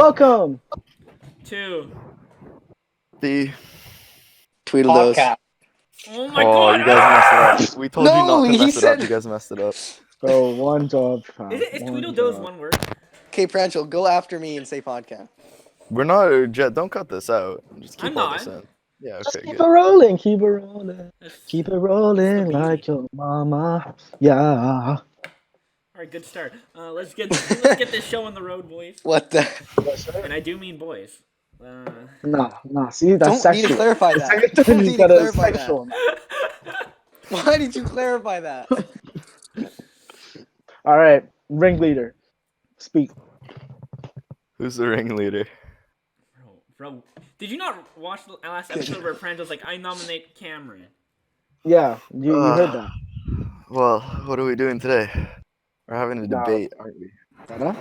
Welcome. Two. The Tweedle those. Podcast. Oh my god! you guys messed it up. We told you No, not to he mess it up. said- You guys messed it up. Bro, one job. Fam. Is One Tweedledose job. one word? Okay, Pranchel, go after me and say podcast. We're not. Jet, don't cut this out. Just keep I'm all not. this in. Yeah. Just Okay. keep Good. it rolling. Keep it rolling. That's- Keep it rolling the like your mama. Yeah. Alright, good start. Let's get this show on the road, boys. What the? And I do mean boys. Nah. See, that's Don't need to sexual. clarify that. Second Don't you need to gotta clarify that. sexual. Why did you clarify that? All right, ringleader, speak. Who's the ringleader? Bro, did you not watch the last episode where Prangel's like, I nominate Cameron? Yeah, you heard that. Well, what are we doing today? We're having a Nah. debate, aren't we? Huh?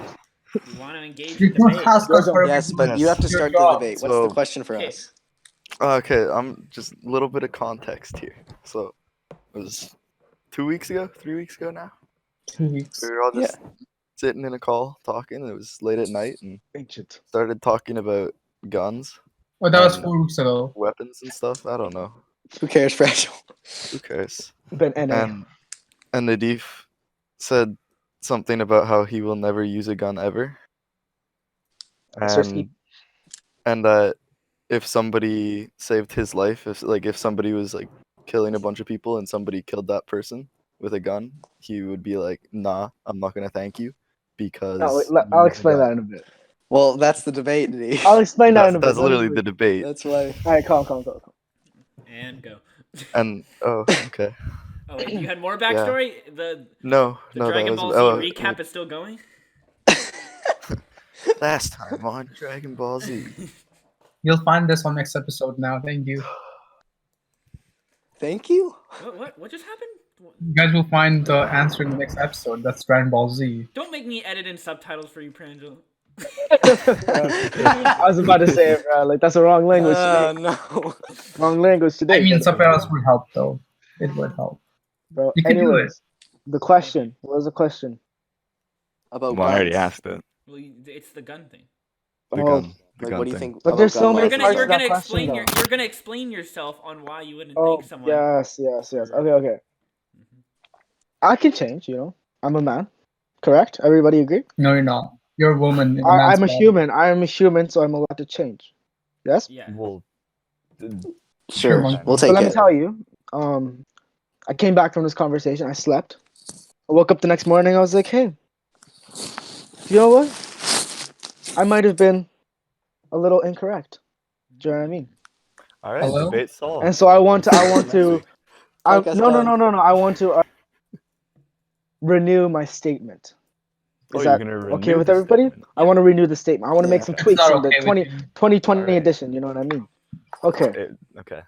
You want to engage You in don't debate? ask us for Yes, but you have to start the debate. What's So- the question for Okay. us? Okay, I'm just a little bit of context here. So, it was 2 weeks ago, 3 weeks ago now. 2 weeks. We were all just sitting in a call talking. It was late at night and Ancient. started talking about guns, Oh, that was 4 weeks ago. weapons, and stuff. I don't know. Who cares, Pranchel? Who cares? Been NA. And Nadif said something about how he will never use a gun ever. That's risky. And that if somebody saved his life, if somebody was like killing a bunch of people and somebody killed that person with a gun, he would be like, "Nah, I'm not gonna thank you because." No, wait, you I'll have a explain gun." that in a bit. Well, that's the debate, Nadine. I'll explain that in a bit. That's literally the debate. That's why. All right, calm. And go. And okay, Oh, wait, you had more backstory? The no, the that Dragon was Ball Z recap is still going? last time on Dragon Ball Z. You'll find this on next episode now. Thank you. Thank you. What just happened? You guys will find the answer in the next episode. That's Dragon Ball Z. Don't make me edit in subtitles for you, Pranjal. I was about to say it, bro. Like that's the wrong language. today. No. Wrong language today. I mean, subtitles would help, though. It would help. bro. You can do Anyways, the question. What was the question? About Well, I already guns. asked it. Well, it's the gun thing. The Oh, gun. The Like, gun what do you thing. think? But about there's so gun many laws? parts You're of that gonna question, explain though. you're gonna explain yourself on why you wouldn't Oh, thank someone. yes. Okay. I can change. I'm a man. Correct. Everybody agree? No, you're not. You're a woman. in I'm a man's body. human. I am a human, so I'm allowed to change. Yes. Yeah. Well, Sure, Sure, we'll So take let me it. tell you. I came back from this conversation. I slept. I woke up the next morning. I was like, hey, you know what? I might have been a little incorrect. Do you know what I mean? all right, Hello? debate solved. And so I want to. Podcast No. I want to renew my statement. Is you're that gonna okay renew with the everybody? statement. I want to renew the statement. I want to make Yeah. some It's tweaks not in the okay with 2020 Alright. edition. You know what I mean? Okay. Okay.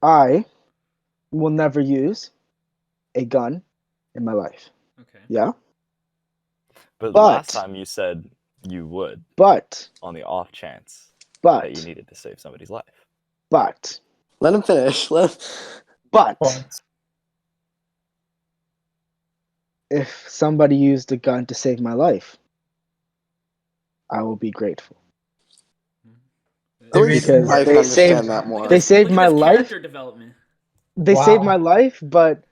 I will never use a gun in my life. Okay. Yeah? But But- last time you said you would, But, on the off chance that you needed to save somebody's life. but, Let him finish. but, But if somebody used a gun to save my life, I will be grateful. Because I can they understand saved- that more. they saved Look at my his life. Character development. They Wow. saved my life, but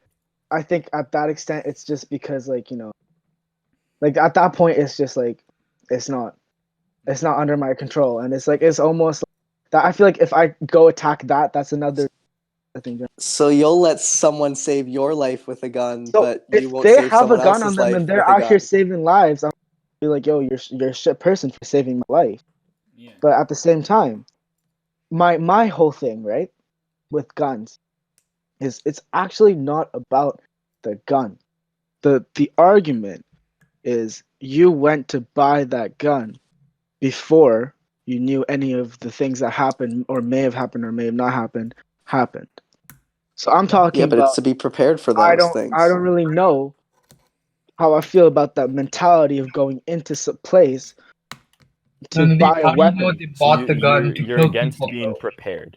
I think at that extent, it's just because, like at that point, it's just like, it's not under my control. And it's like, it's almost that I feel like if I go attack that, that's another thing. So you'll let someone save your life with a gun, So but you if won't they save have a someone gun on else's them life and they're with a out here gun. saving lives, I'm be like, yo, you're a shit person for saving my life. Yeah. But at the same time, my whole thing, right, with guns, is it's actually not about the gun. The argument is you went to buy that gun before you knew any of the things that happened or may have happened or may have not happened. So I'm talking Yeah, but about it's to be prepared for those I things. don't really know how I feel about that mentality of going into some place to None of buy how a do you weapon. know they bought the gun to You're kill against people, being though? prepared.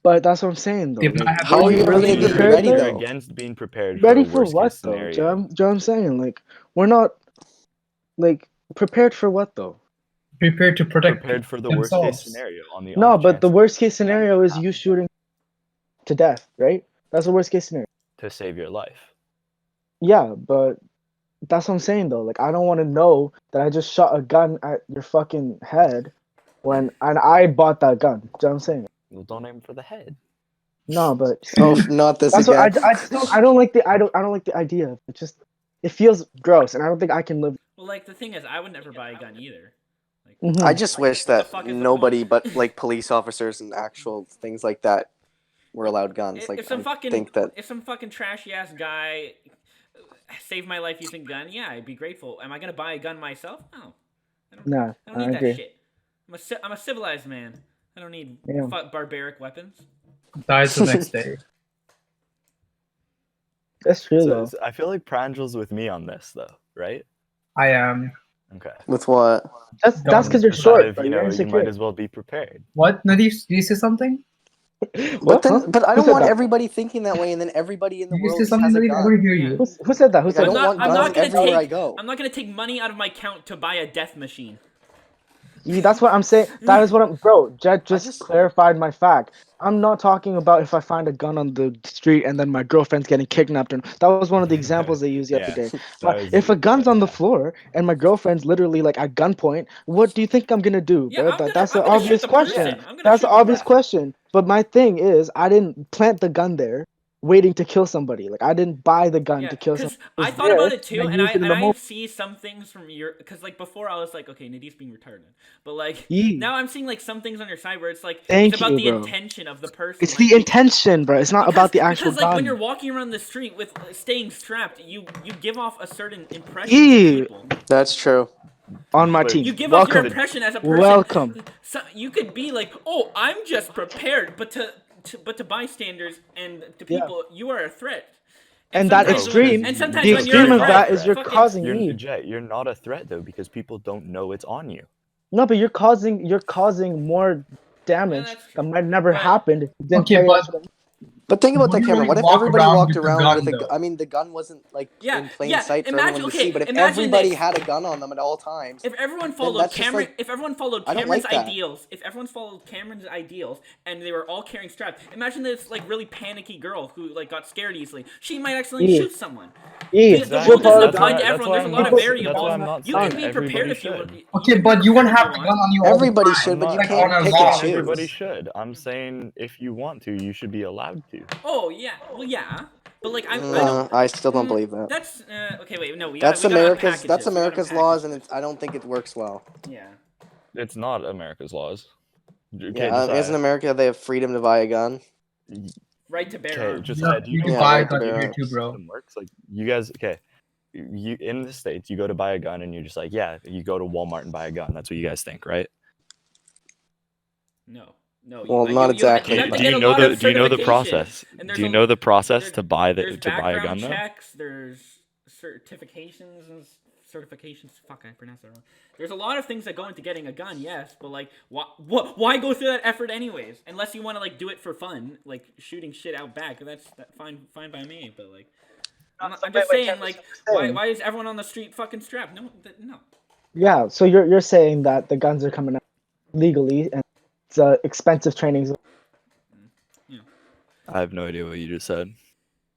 But that's what I'm saying, though. They've Like, not had How the are you gun. really being being prepared, ready, though? You're though? against being prepared ready for for a worst what, case though? scenario. Do you know what I'm saying? Like, we're not, like, prepared for what, though? Prepare to protect Prepared for the worst case themselves. scenario on the No, off but the chance worst case scenario is you shooting to death, right? That's the worst case scenario. to save your life. Yeah, but that's what I'm saying though. Like I don't want to know that I just shot a gun at your fucking head and I bought that gun. Do you know what I'm saying? Well, don't aim for the head. No, but Oh, not this that's what again. I just don't like the I don't like the idea of it. Just it feels gross and I don't think I can live. Well, like the thing is, I would never buy a gun either. Like, Mhm. I just wish What the that fuck is the nobody point? but like police officers and actual things like that were allowed guns. Like if some I fucking think that if some fucking trashy ass guy saved my life using gun, yeah, I'd be grateful. Am I gonna buy a gun myself? No, No, I don't I need agree. that shit. I'm a civilized man. I don't need Yeah. barbaric weapons. Dies the next day. That's true So though. I feel like Prangel's with me on this though, right? I am. Okay. with what? That's Guns. because you're That short. if, Bro. you You're know, you insecure. might as well be prepared. What, Nadif? Do you say something? What? But then, Huh? but I Who don't said want that? everybody thinking that way, and then everybody in the Did you world say just something, has a Nadif? I couldn't gun. hear Yeah. you. Who said that? Who Like, said I don't that? want I'm guns not gonna everywhere take. I go. I'm not gonna take money out of my account to buy a death machine. Yeah, that's what I'm saying. That is what I'm, bro. Jet just clarified my fact. I'm not talking about if I find a gun on the street and then my girlfriend's getting kidnapped. And that was one of the examples they used Yeah, yesterday. that But was- if a gun's on the floor and my girlfriend's literally like at gunpoint, what do you think I'm gonna do, Yeah, bro? That's I'm an gonna shoot obvious the question. person. I'm gonna That's shoot an the obvious person. question. But my thing is, I didn't plant the gun there, waiting to kill somebody. Like I didn't buy the gun Yeah, to kill because somebody. I was thought about there, it too, and and used it in the I moment. see some things from your, because like before I was like, okay, Nadif's being retarded, but like Yeah. now I'm seeing like some things on your side where it's like Thank it's about you, the bro. intention of the person. It's like, the intention, bro. It's not about the actual because like when gun. you're walking around the street with staying strapped, you give off a certain impression to Yeah. people. That's true. On my But team. You give off your Welcome. impression as a person. Welcome. So you could be like, oh, I'm just prepared, but to bystanders and to Yeah. people, you are a threat. And that sometimes extreme, and sometimes the when you're extreme a of threat, that is you're fucking- causing You're me. Jet, you're not a threat though because people don't know it's on you. No, but you're causing more damage that's that true. might never But- happened if you didn't Okay, carry but that shit. But think about Would that, you Cameron. really What if walk everybody around walked with the around gun, with a though? gun? I mean, the gun wasn't like Yeah, in plain yeah, sight for imagine- everyone to okay, see. But if imagine everybody this. had a gun on them at all times, If everyone Then followed that's just Cameron, like- if everyone followed I don't Cameron's like that. ideals, and they were all carrying straps, imagine this like really panicky girl who like got scared easily. She might accidentally Yeah. shoot someone. Yeah, The she'll world pull doesn't out a apply gun. to everyone. There's a lot of That's variables. why I'm not You can saying be prepared everybody if you want. should. Okay, can but be you won't prepared have if the you gun want. on you all the everybody time. should, but you Like, can't on a pick law. and choose. Everybody should. I'm saying if you want to, you should be allowed to. Oh yeah, well yeah, but like I don't. I still don't believe that. That's okay. Wait, no, we That's gotta America's. unpackage That's this. We gotta America's unpackage laws, and this. I don't think it works well. Yeah. It's not America's laws. Okay, Yeah, isn't America they have freedom to buy a gun? Right to bear Okay, arms. just Yeah, do you you know can Yeah, buy a right to gun bear here arms. too, bro. system works? Like you guys, okay. You in the States, you go to buy a gun and you're just like, yeah, you go to Walmart and buy a gun. That's what you guys think, right? No. No. Well, not exactly. You have to Do get you a know lot the of do you know the certifications, process? and there's Do you a- know the process there's- to buy There's a background gun though? checks. There's certifications and certifications. Fuck, I pronounced that wrong. There's a lot of things that go into getting a gun, yes, but like, why go through that effort anyways? Unless you want to like do it for fun, like shooting shit out back. That's fine by me. But like, I'm just saying, like, why is everyone on the street fucking strapped? No. Yeah, so you're saying that the guns are coming out legally and it's expensive training. I have no idea what you just said.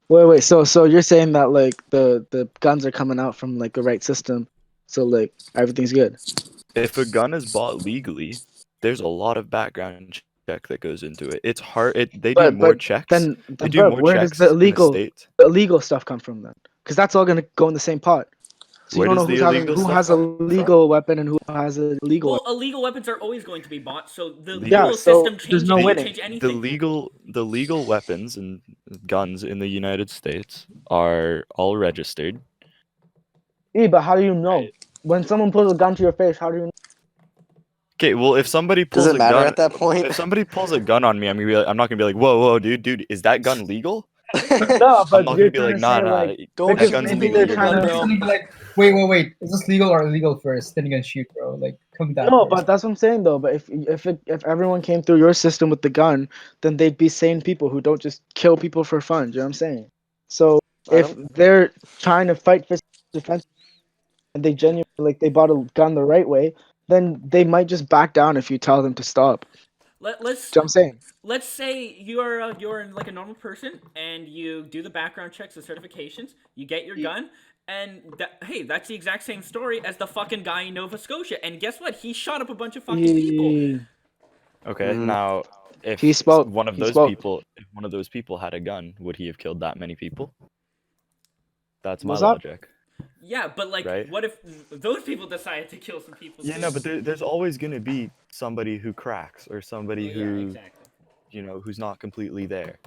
Wait. So you're saying that like the guns are coming out from like the right system, so like everything's good. If a gun is bought legally, there's a lot of background check that goes into it. It's hard. They do more checks. Then They do bro, more where does checks the in the illegal States. stuff come from then? Because that's all gonna go in the same pot. So Where you don't does know the illegal who stuff has a come from? legal weapon and who has a illegal. Well, illegal weapons are always going to be bought, so the Yeah, legal so system there's changes. no You winning. change The anything. legal weapons and guns in the United States are all registered. Yeah, but how do you know? When someone pulls a gun to your face, how do you know? Okay, well, if somebody Does pulls it a matter gun, at that point? if somebody pulls a gun on me, I'm not gonna be like, whoa, dude, is that gun legal? No, but I'm not you're gonna be trying like, to nah, say, nah, like, Don't because that gun's maybe illegal. they're You're trying good. to. It's gonna be like, wait, is this legal or illegal first? Then you can shoot, bro. Like, come down. No, first. but that's what I'm saying though. But if everyone came through your system with the gun, then they'd be sane people who don't just kill people for fun. Do you know what I'm saying? So if they're trying to fight for defense and they genuinely like they bought a gun the right way, then they might just back down if you tell them to stop. Let's Do you know what I'm saying? let's say you're like a normal person and you do the background checks, the certifications, you get your gun, and hey, that's the exact same story as the fucking guy in Nova Scotia. And guess what? He shot up a bunch of fucking people. Okay, Mhm. now if He spoke. one of He those spoke. people, if one of those people had a gun, would he have killed that many people? That's my What's up? logic. Yeah, but like, Right? what if those people decided to kill some people? Yeah, too? no, but there's always gonna be somebody who cracks or somebody Yeah, who exactly. who's not completely there.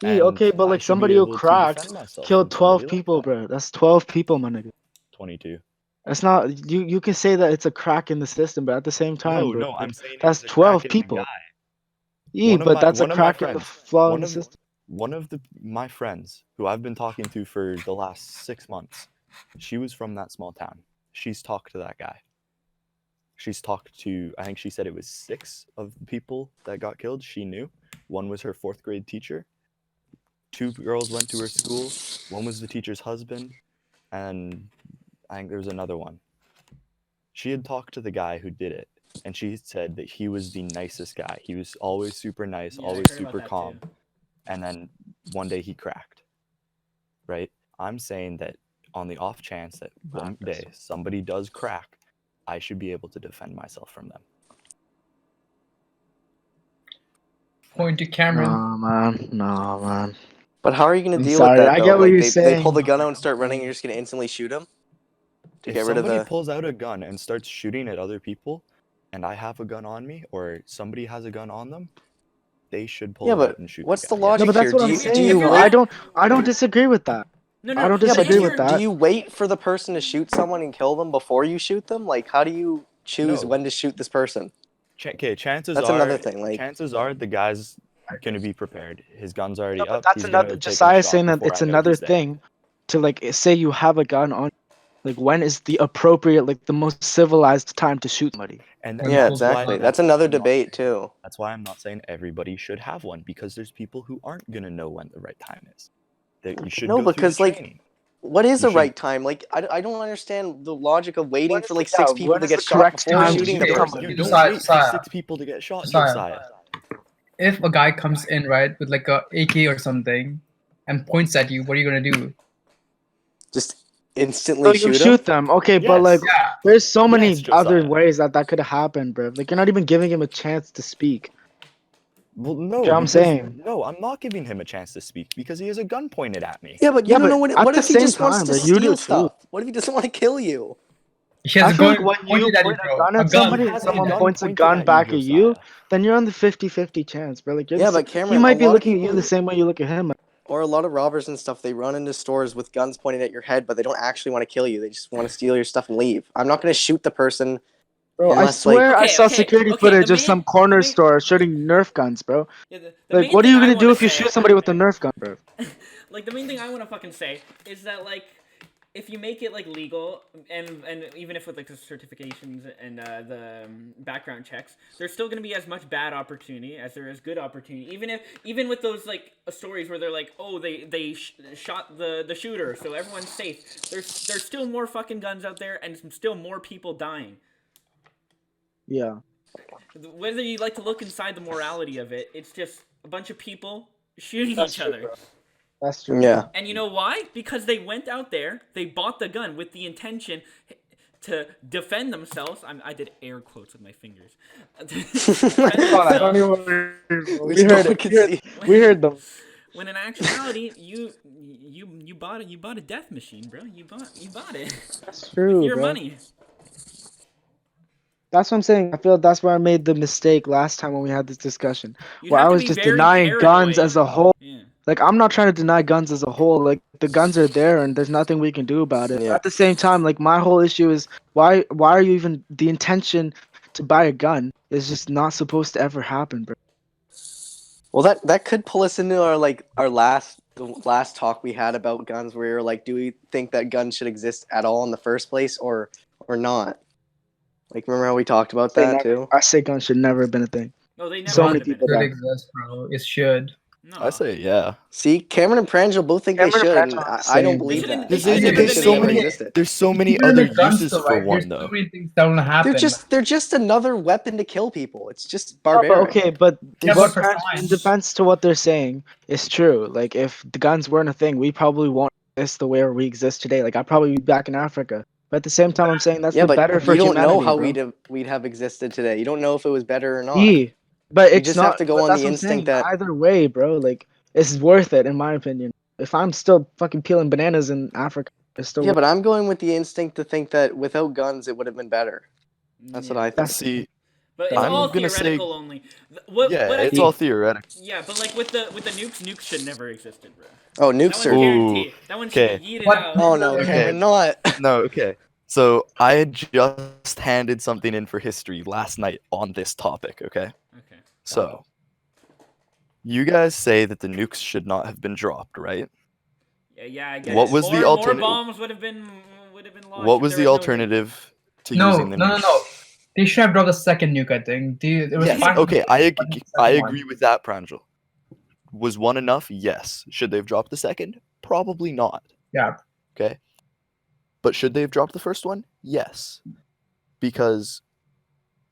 Yeah, And okay, but I like should be somebody who able to cracked defend myself from killed 12 somebody like people, that. bro. That's 12 people, my nigga. 22. That's not you can say that it's a crack in the system, but at the same time, No, bro, no, I'm like, saying it that's was a crack 12 in the people. guy. Yeah, but that's a One of my crack in the friends, flaw in the system. one of my friends who I've been talking to for the last 6 months, she was from that small town. She's talked to that guy. She's talked to, I think she said it was 6 of the people that got killed she knew. One was her 4th grade teacher. 2 girls went to her school. One was the teacher's husband, and I think there was another one. She had talked to the guy who did it, and she said that he was the nicest guy. He was always super nice, Yeah, I always heard about super that calm. too. And then one day he cracked. Right? I'm saying that on the off chance that one day somebody does crack, I should be able to defend myself from them. Point to Cameron. No, man. But how are you gonna I'm deal sorry, with that I though? get what Like you're they pull saying. the gun out and start running, and you're just gonna instantly shoot them to If get rid of somebody the. pulls out a gun and starts shooting at other people, and I have a gun on me, or somebody has a gun on them, they should pull Yeah, it but out and shoot what's the the guy. Yes. No, logic but that's here? what Do I'm you If saying. you're Though. that- I don't disagree with that. No, I don't but Yeah, but if disagree you're- with that. do you wait for the person to shoot someone and kill them before you shoot them? Like, how do you choose No. when to shoot this person? Okay, chances That's are another thing. Like, the guy's gonna be prepared. His gun's already No, but up. that's He's gonna another. take a Josiah's shot saying that before it's I know another he's there. thing to like say you have a gun on. Like when is the appropriate, like the most civilized time to shoot somebody? And When yeah, full exactly. blood. That's another I'm not debate saying- too. That's why I'm not saying everybody should have one, because there's people who aren't gonna know when the right time is. That you should No, go through because the like, training. what is You the should- right time? Like, I don't understand the logic of waiting When for is like the- 6 yeah, people when to is get the shot correct before time to shooting the shoot person. somebody? You don't Josiah, wait for Josiah. 6 people to get shot, Josiah. Josiah. If a guy comes in, right, with like a AK or something and points at you, what are you gonna do? Just So instantly you shoot shoot them. them, okay? But Yes. like, Yeah. there's so many Yes, other Josiah. ways that could have happened, bro. Like you're not even giving him a chance to speak. Well, no, You know what I'm because- saying? No, I'm not giving him a chance to speak because he has a gun pointed at me. Yeah, but you Yeah, don't know but what at the if he same just wants time, to bro, you do steal too. stuff? What if he doesn't want to kill you? He has I a feel gun like when you pointed at point you, a bro. gun at A somebody gun and has a someone gun points a pointed gun at you, back at you, Josiah. then you're on the 50-50 chance, bro. Like you're Yeah, the but he Cameron, might a be lot of looking at you people the same way you look at him. or a lot of robbers and stuff, they run into stores with guns pointed at your head, but they don't actually want to kill you. They just want to steal your stuff and leave. I'm not going to shoot the person. Bro, I Unless, swear I Okay, saw okay, security okay, footage the of some main- corner the main- store shooting Nerf guns, bro. Yeah, the Like, main what are thing you I gonna do wanna if you say- shoot somebody with a Nerf gun, bro? Like the main thing I want to fucking say is that like if you make it like legal and even if with like the certifications and the background checks, there's still gonna be as much bad opportunity as there is good opportunity. Even with those like stories where they're like, oh they shot the shooter, so everyone's safe. There's still more fucking guns out there and still more people dying. Yeah. Whether you like to look inside the morality of it, it's just a bunch of people shooting That's each true, other. bro. That's true. Yeah. And you know why? Because they went out there, they bought the gun with the intention to defend themselves. I did air quotes with my fingers. Defend I don't themselves, even. Which We no heard one it. could We heard- see. We heard them. when in actuality, you bought a death machine, bro. You bought it. That's true, Your bro. money. That's what I'm saying. I feel that's where I made the mistake last time when we had this discussion. You'd Where have I to was be just very denying guns paranoid. as a whole. Yeah. Like I'm not trying to deny guns as a whole. Like the guns are there and there's nothing we can do about it. Yeah. At the same time, like my whole issue is why are you even the intention to buy a gun is just not supposed to ever happen, bro. Well, that could pull us into our last talk we had about guns, where we were like, do we think that guns should exist at all in the first place, or not? Like, remember how we talked about that too? I say guns should never have been a thing. No, they never So should many have been. people It should die. exist, bro. It should. No. I say yeah. See, Cameron and Pranjal both think Cameron they should, and and Pranjal are the I don't same. believe They that. shouldn't- I they think shouldn't- they There's should so never many. existed. There's so many Even other the guns, uses though, for right? one There's so though. many things that will happen. They're just another weapon to kill people. It's just Oh, but barbaric. okay, but Yeah, what but for Pranjal, in science. defense to what they're saying is true. Like, if the guns weren't a thing, we probably won't exist the way we exist today. Like, I'd probably be back in Africa. But at the same time, I'm saying that's Yeah, the better but for you don't humanity, know how bro. we'd have existed today. You don't know if it was better or not. Yeah, but You it's just not. have to go But on that's the what I'm saying. instinct that Either way, bro, like it's worth it in my opinion. If I'm still fucking peeling bananas in Africa, it's still. yeah, but I'm going with the instinct to think that without guns it would have been better. That's what I think. That's- See, But it's I'm all gonna say- theoretical only. What yeah, I it's think, all theoretical. Yeah, but like with the nukes should never existed, bro. Oh, That nukes one's are. guaranteed. That one should Okay. be yeeted What? out. Oh no, Okay. Cameron, not. No, okay. So I had just handed something in for history last night on this topic. Okay. Okay. So you guys say that the nukes should not have been dropped, right? Yeah, I guess. What was the More alternative- bombs would have been launched. What if was there the no nukes. alternative to No, using the no, no, nukes? no. They should have dropped the second nuke, I think. There was Yes. five Okay. I nukes, agree. the I second one. agree with that, Pranjal. Was one enough? Yes. Should they have dropped the second? Probably not. Yeah. Okay. But should they have dropped the first one? Yes. Because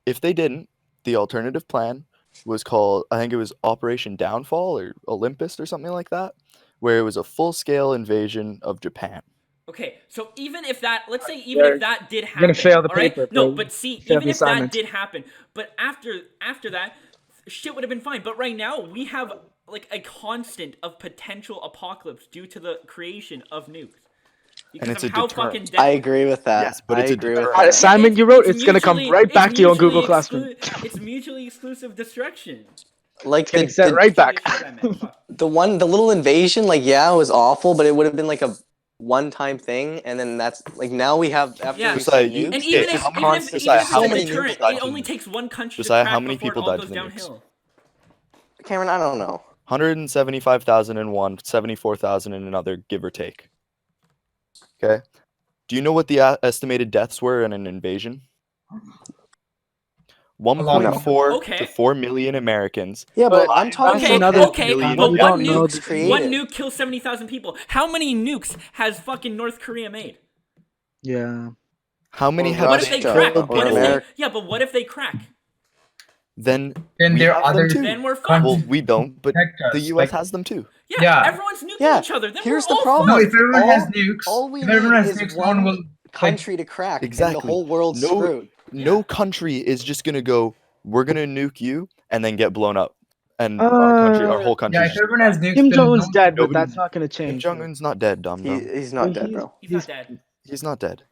if they didn't, the alternative plan was called, I think it was Operation Downfall or Olympus or something like that, where it was a full-scale invasion of Japan. Okay, so even if that, let's say, even You're if that did happen, gonna fail the all right? paper, No, bro. but see, Fail even the if that assignment. did happen, but after that, shit would have been fine. But right now, we have like a constant of potential apocalypse due to the creation of nukes. Because it's of a how deterrent. fucking I deadly. agree with that. Yes, but I it's a agree with deterrent. That that. assignment you wrote, it's gonna come mutually- right back it's to you on Google mutually Classroom. It's mutually exclusive destruction. Like Getting sent right back. That's what I meant, fuck. the little invasion, like yeah, it was awful, but it would have been like a one-time thing, and then that's like now we have after Yeah. we Josiah, send you- nukes, And even it's if, just even if, constant. even if Josiah, how it's a many deterrent, people died it from only nukes? takes one country Josiah, to how crack many before people it all died goes from the nukes? downhill. Cameron, I don't know. 175,001, 74,000 and another, give or take. Okay. Do you know what the estimated deaths were in an invasion? 1.4 Okay. to 4 million Americans. Yeah, but But I'm talking that's Okay, about another okay, billion but you one don't know nuke, the created. one nuke kills 70,000 people. How many nukes has fucking North Korea made? Yeah. How many Or have What if they Russia crack? or What if they, America. yeah, but what if they crack? Then Then we there have are them other too. Then we're fucked. Well, we don't, but protect us. the US Like, has them too. Yeah, Yeah. everyone's nuking Yeah, each other. Then here's we're the all problem. no, fucked. if everyone has All- nukes, all we if everyone need has is nukes, one no one will. country to crack, and Exactly. the whole world's No- screwed. No country is just gonna go, we're gonna nuke you and then get blown up. And our whole country. Yeah, if everyone has nukes, Kim then Jong Un's no- dead, but nobody- that's not gonna Kim change. Jong Un's not dead, dumb dumb. He's not dead, bro. He's not dead. He's not dead.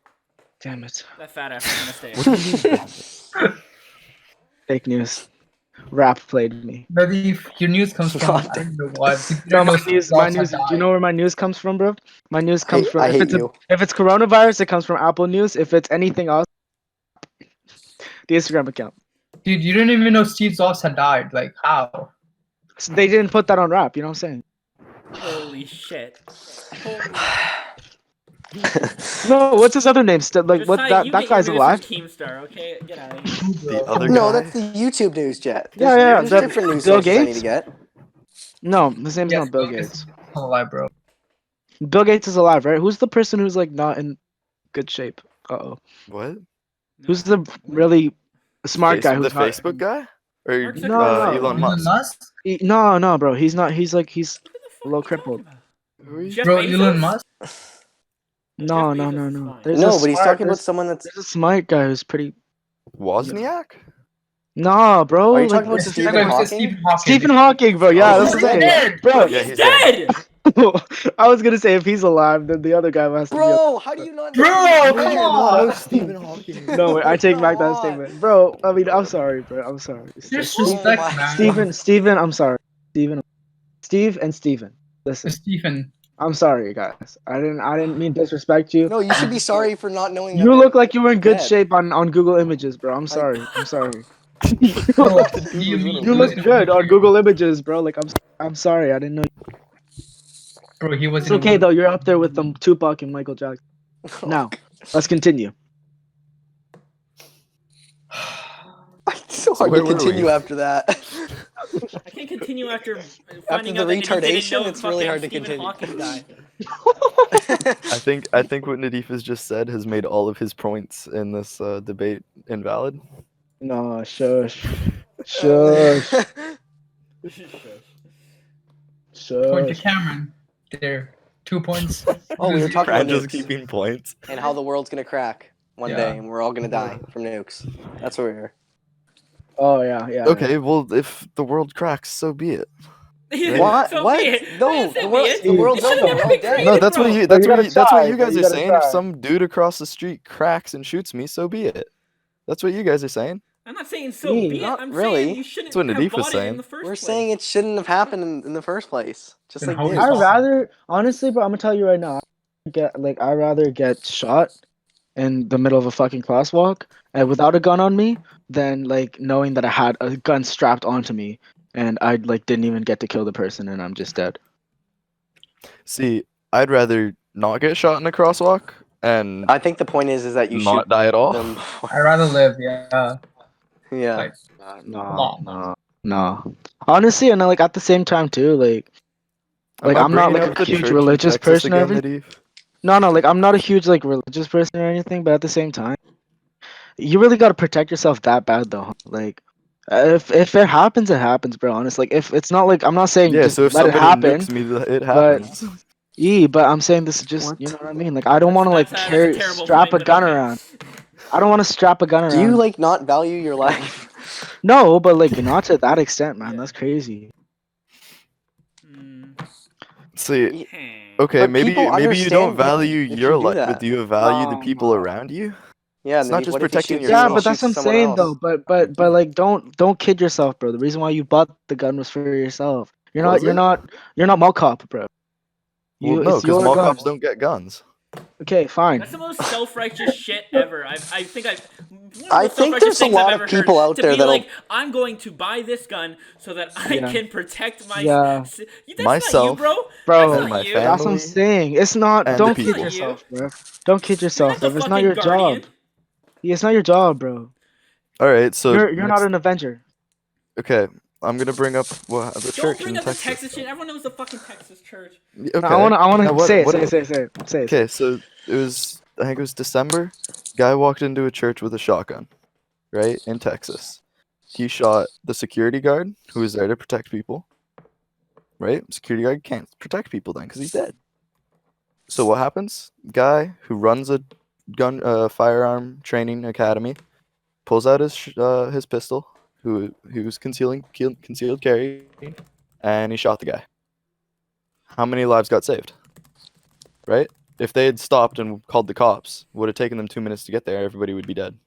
Damn it. That fat ass is gonna What stay. do you mean? Fake news. Rap played me. But if your news comes from, I don't know what. No, my news. Do you know where my news comes from, bro? My news comes from. I If hate it's you. if it's coronavirus, it comes from Apple News. If it's anything else, the Instagram account. Dude, you didn't even know Steve Jobs had died. Like, how? So they didn't put that on rap. You know what I'm saying? Holy shit. Holy No, what's his other name? Still, like what? Josiah, you That get your guy's news from alive. Keemstar, okay? Get out of here. The other No, guy? that's the YouTube news, Jet. Yeah, yeah, There's the- different news Bill sources I need Gates? to get. No, his name's Yes, not Bill Bill Gates. Gates. Still alive, bro. Bill Gates is alive, right? Who's the person who's like not in good shape? Oh, What? who's the really smart guy The who's not? Facebook guy? Or Mark No, no. Elon Musk? No, bro. He's not. He's like he's Who the fuck a little are you talking crippled. about? Who is- Jeff Bro, Bezos? Elon Musk? No, Jeff no, Bezos no, is no. fine. There's No, a but he's smart- talking about there's- someone that's. There's a smart guy who's pretty. Wozniak? Nah, bro. Are you like, talking about what's his Stephen name? Hawking? Stephen Hawking, bro. Yeah, Oh, that's he's his name. dead! Bro, Yeah, He's he's dead! I was gonna say if he's alive, then the other guy has to Bro, how do you not? Bro, know? come No, on! Stephen Hawking. No, wait, I take back that Come on. statement, bro. I mean, I'm sorry, bro. I'm sorry. Disrespect, Oh my- man. Steven, I'm sorry. Steve and Steven. Listen, Stephen. I'm sorry, guys. I didn't mean to disrespect you. No, you should be sorry for not knowing. that You they're look like you were in good dead. shape on Google Images, bro. I'm sorry. I'm sorry. Bro, You look good on Google Images, bro. Like I'm sorry. I didn't know. Bro, he was It's okay though. You're up there with them Tupac and Michael Jackson. Now, let's continue. It's so hard where to were we? continue after that. I can't continue after After finding the out that Nadine didn't retardation, know it's really fucking hard to Stephen continue. Hawking guy. I think what Nadif has just said has made all of his points in this debate invalid. No, shush. Shush. Point to Shush. Cameron. There. 2 points. Oh, we were talking about Randall's nukes keeping points. and how the world's gonna crack one Yeah. day, and we're all gonna die from nukes. That's what we're. Oh yeah, yeah. Okay, well, if the world cracks, so be it. What? So What? be it. No, So the be world- it. the world's It should've over. never We're all been dead. created, No, that's what bro. you But you gotta that's what try, you bro. guys You are gotta saying. try. If some dude across the street cracks and shoots me, so be it. That's what you guys are saying. I'm not saying so Me, be it. not I'm really. saying you shouldn't That's what have Nadif was bought it in saying. the first We're place. saying it shouldn't have happened in the first place. Just Then like how is nukes. it I'd rather, honestly, bro. I'm gonna tell you right now. I'd rather get shot in the middle of a fucking crosswalk without a gun on me than like knowing that I had a gun strapped onto me and I like didn't even get to kill the person and I'm just dead. See, I'd rather not get shot in a crosswalk and I think the point is that you not shoot die at all. them. I'd rather live, yeah. Yeah. Like, No. Honestly, and like at the same time too, like Am I I'm not bringing like up a the huge church in religious Texas person or again, everything. Nadif? No, like I'm not a huge like religious person or anything, but at the same time, you really gotta protect yourself that bad though. Huh? Like, if it happens, it happens, bro. Honest, like if it's not like I'm not saying Yeah, just so if let it somebody happen, nukes me, it but happens. but I'm saying this is just you know what I mean. Like I don't want to like That's a carry terrible strap point, a but gun okay. around. I don't want to strap a gun around. Do you like not value your life? No, but like not to that extent, man. Yeah. That's crazy. See, Hmm. okay, But maybe people you don't understand value if your you do life, that. but do you value the No, people no. around you? Yeah, It's not Nadine, just what if he protecting shoots Yeah, you and but yourself. that's what I'm shoots someone saying else? though. But like don't kid yourself, bro. The reason why you bought the gun was for yourself. You're not Was you're it? not you're not mall cop, bro. Well, no, It's because your mall gun. cops don't get guns. Okay, fine. That's the most self-righteous shit ever. I think I've one of the I most think self-righteous there's a things I've lot ever of people heard. out To there be that'll. like, I'm going to buy this gun so that I Yeah. can protect my. Yeah. That's not you, Myself bro. Bro, That's and not my you. that's what I'm family saying. It's not. and the Don't That's kid not people. you. yourself, bro. Don't kid You're yourself, not the bro. It's not fucking your guardian. job. Yeah, it's not your job, bro. All right, so You're not an Avenger. okay, I'm gonna bring up the Don't church bring in up the Texas. Texas shit. Everyone knows the fucking Texas church. Okay. No, I Now wanna what? say it, What? say it. Okay, so it was. I think it was December. Guy walked into a church with a shotgun, right in Texas. He shot the security guard who was there to protect people. Right? Security guard can't protect people then because he's dead. So what happens? Guy who runs a firearm training academy pulls out his pistol, who he was concealed carry, and he shot the guy. How many lives got saved? Right? If they had stopped and called the cops, would have taken them 2 minutes to get there. Everybody would be dead.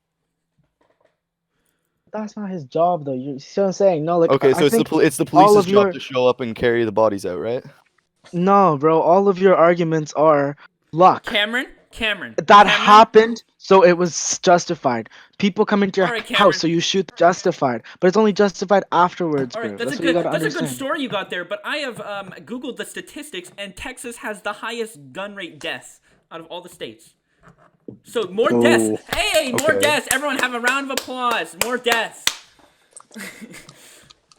That's not his job, though. You see what I'm saying? No, like Okay, I so it's think the all police's of job your to show up and carry the bodies out, right? no, bro. All of your arguments are luck. Cameron. That happened, so it was justified. People come into your Alright, house, Cameron. so you shoot justified. But it's only justified afterwards, All bro. right, That's what you gotta that's a understand. good story you got there. But I have googled the statistics, and Texas has the highest gun rate deaths out of all the states. So more deaths. Ooh. Hey, more Okay. deaths. Everyone have a round of applause. More deaths.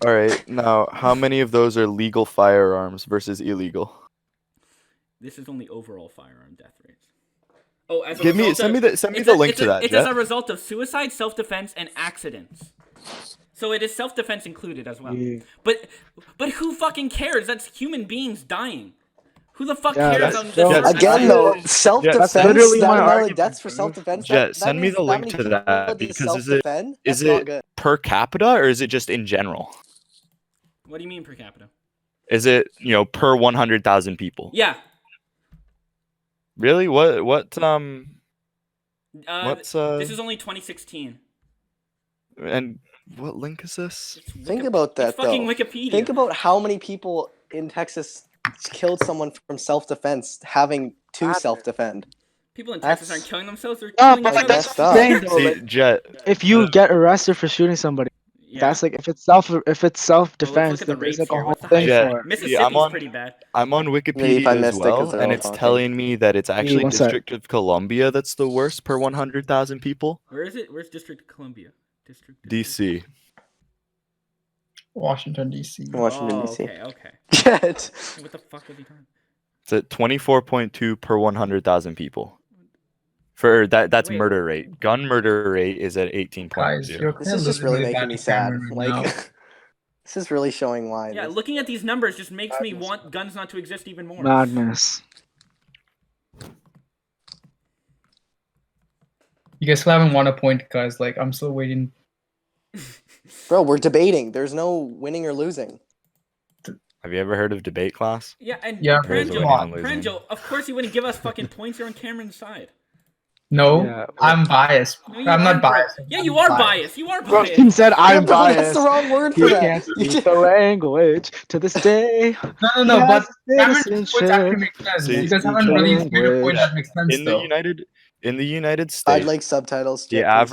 All right. Now, how many of those are legal firearms versus illegal? This is only overall firearm death rates. Oh, as a Send me it's the a- link it's to a- that, It's as Jet. a result of suicide, self-defense, and accidents. So it is self-defense included as well. Yeah. But who fucking cares? That's human beings dying. Who the fuck Yeah, cares that's on this true. earth? Again, though, self-defense. That's literally that my amount of argument, deaths for bro. self-defense. Jet, that send me means the that link many to people that just because self-defend. That's is not it good. per capita or is it just in general? What do you mean per capita? Is it per 100,000 people? Yeah. Really? What what's This is only 2016. And what link is this? Think about that, It's fucking though. Wikipedia. Think about how many people in Texas killed someone from self-defense, having to self-defend. People in Texas That's- aren't killing themselves; they're No, killing but each like other. that's messed what up. I'm saying, though. See, Like, Jet. if you get arrested for shooting somebody, Yeah. that's like if it's Well, let's self-defense, look at the then there's rates like a here. whole What's the thing highest? for it. Mississippi's on- pretty bad. I'm on Maybe Wikipedia if I as missed it 'cause well, they're and all it's talking. telling me that it's actually one sec. District of Columbia that's the worst per 100,000 people. Where is it? Where's District of Columbia? District. DC. Washington D.C. Washington, Oh, D.C. okay. Jet. What the fuck was he talking? It's at 24.2 per 100,000 people. For that's Wait. murder rate. Gun murder rate is at Guys, 18.0. you're This kinda is just losing really making bad me at sad. Cameron right Like, now. this is really showing why. Yeah, this- looking at these numbers just makes me want guns not to exist even more. Madness. You guys still haven't won a point, guys. Like, I'm still waiting. Bro, we're debating. There's no winning or losing. Have you ever heard of debate class? Yeah, and Yeah, There's Pranjo, winning and losing. Pranjo, of course you wouldn't give us fucking points. You're on Cameron's side. No, Yeah, I'm biased. No, you I'm not aren't, bro. biased. Yeah, I'm you are biased. You are biased. Broken said I'm bro, biased. that's the wrong word He for that. can't You speak can't- the language to this day. No, He but has Cameron's points actually citizenship. make sense. See, You guys haven't speak really made a point language. that makes sense, In though. the United I'd States, like subtitles. the Jet,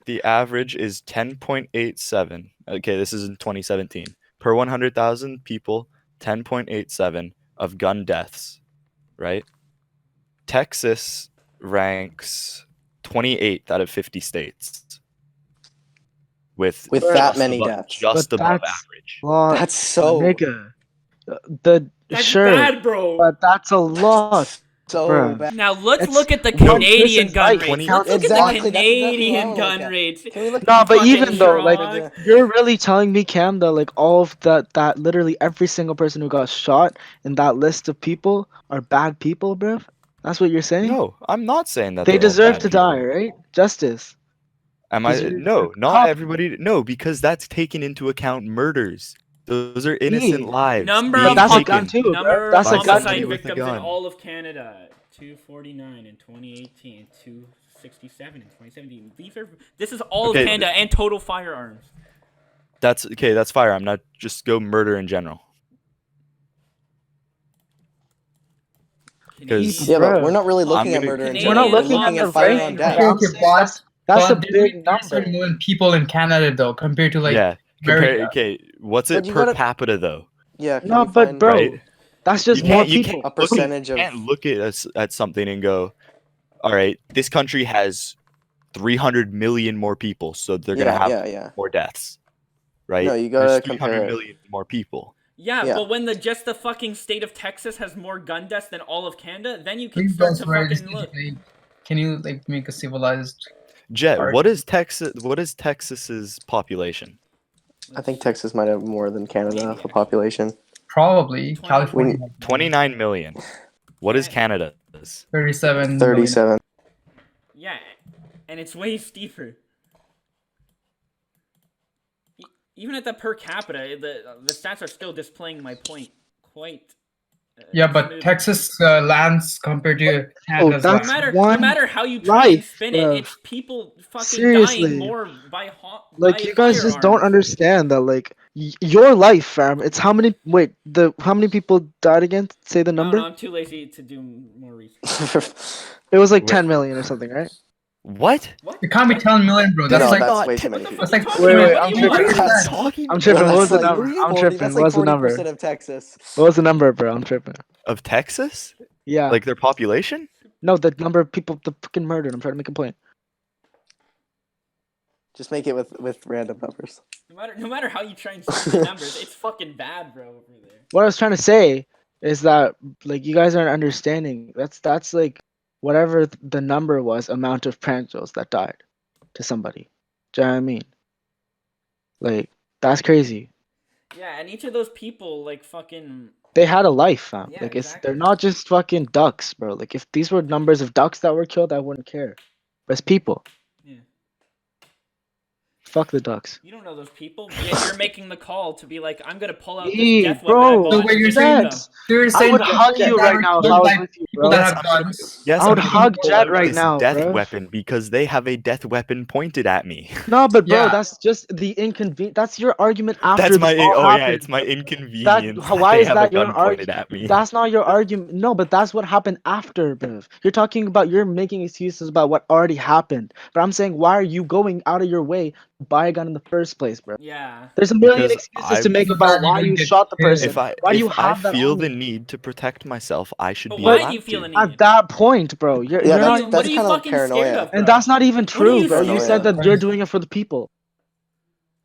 please. average is 10.87. Okay, this is in 2017. Per 100,000 people, 10.87 of gun deaths, right? Texas ranks 28th out of 50 states with With Bro, that just many above, deaths. just But above that's- average. Lot, That's so nigga. That's Sure, bad, bro. but that's a lot. so Bruh. bad. Now let's It's look at the one Canadian person's gun life. rates. 20 Let's look Exactly, at that's the exactly what I Canadian wanna look gun at. rates. Can we look? No, but Fucking even though, like, Sherrod. you're really telling me, Cam, that like all of that literally every single person who got shot in that list of people are bad people, bro? That's what you're saying? No, I'm not saying that They they're all deserve bad to people. die, right? Justice. Am 'Cause I? you're No, a not cop. everybody. No, because that's taking into account murders. Those are innocent Yeah. lives. Number being of But that's a taken. gun too, bro. Number That's of a by gun somebody homicide too. with a victims in gun. all of Canada: 249 in 2018, 267 in 2017. This is all Okay, of Canada and total firearms. That's okay. That's fire. I'm not just go murder in general. 'Cause- Yeah, but Bro, we're not really I'm looking at gonna- murder in Canadian we're not general. looking law at the at firearm rank. deaths. Okay, I'm okay, saying that's a there's big only 37 number. million people in Canada, though, compared to, like, yeah. America. Okay. What's But it you per gotta- capita though? Yeah, can No, we but find bro, Right? that's just You more can't. You people. can't a percentage you of? can't look at us at something and go, all right, this country has 300 million more people, so they're gonna have yeah. more deaths, right? No, you gotta There's compare 300 it. million more people. Yeah, Yeah. but when just the fucking state of Texas has more gun deaths than all of Canada, then you can Please start don't to swear, fucking look. Can you, like, make a civilized... Jet, Alright. what is Texas? What is Texas's population? I think Texas might have more than Canada Maybe, for population. Probably. 20. California. 29 million. What is Yeah. Canada's? 37 million. 37. Yeah, and it's way steeper. Even at the per capita, the stats are still displaying my point quite. Yeah, but smoothly. Texas lands compared to Canada's that's No lands. no one matter how you try and life, spin bro. it, it's people fucking Seriously. dying more by Like, by you guys just don't firearms. understand that, like, your life, fam. It's how many? Wait, how many people died again? Say the number. No, I'm too lazy to do more research. It was like Wait. 10 million or something, right? What? What? It can't be 10 million, bro. That's No, like... that's way too many What the people. fuck That's are like... you Wait, talking wait, about? I'm What do you tripping. want? That's talking I'm tripping. Well, What was that's the like- number? I'm 40, tripping. That's What like was the number? 40% of Texas. What was the number, bro? I'm tripping. Of Texas? Yeah. Like their population? No, the number of people the fucking murdered. I'm trying to make a point. Just make it with random numbers. No matter how you try and spin the numbers, it's fucking bad, bro, over there. What I was trying to say is that, like, you guys aren't understanding. That's like whatever the number was, amount of Pranjos that died to somebody. Do you know what I mean? Like, that's crazy. Yeah, and each of those people, like, fucking. They had a life, fam. Yeah, like, exactly. they're not just fucking ducks, bro. Like, if these were numbers of ducks that were killed, I wouldn't care. But it's people. Yeah. Fuck the ducks. You don't know those people, yet you're making the call to be like, I'm gonna pull out this Hey, death bro, weapon I bought So wait, and you're just saying shoot Jets. them. You're I saying would that- hug that you that right are now if killed I was by with you, people bro. that Yes, have I would- guns. Yes, I would I'm gonna hug pull Jet out right this now, death bro. weapon because they have a death weapon pointed at me. No, but bro, Yeah. that's just the inconvenience. That's your argument after That's the my all oh yeah, happened. it's my inconvenience. that Why they is have a that your gun pointed argument? at me. That's not your argument. No, but that's what happened after, bro. You're talking about you're making excuses about what already happened. But I'm saying, why are you going out of your way to buy a gun in the first place, bro? Yeah. There's a million Because excuses to I- make So about bad you why don't you get shot the killed. person. Why do you have that feel on the you? need to protect myself, I should But be why allowed do you feel to. the need? At that point, bro, you're Yeah, not. What are you kind of fucking scared paranoia. of, bro? And that's not even are true, you bro. You scared said of? that you're doing it for the people.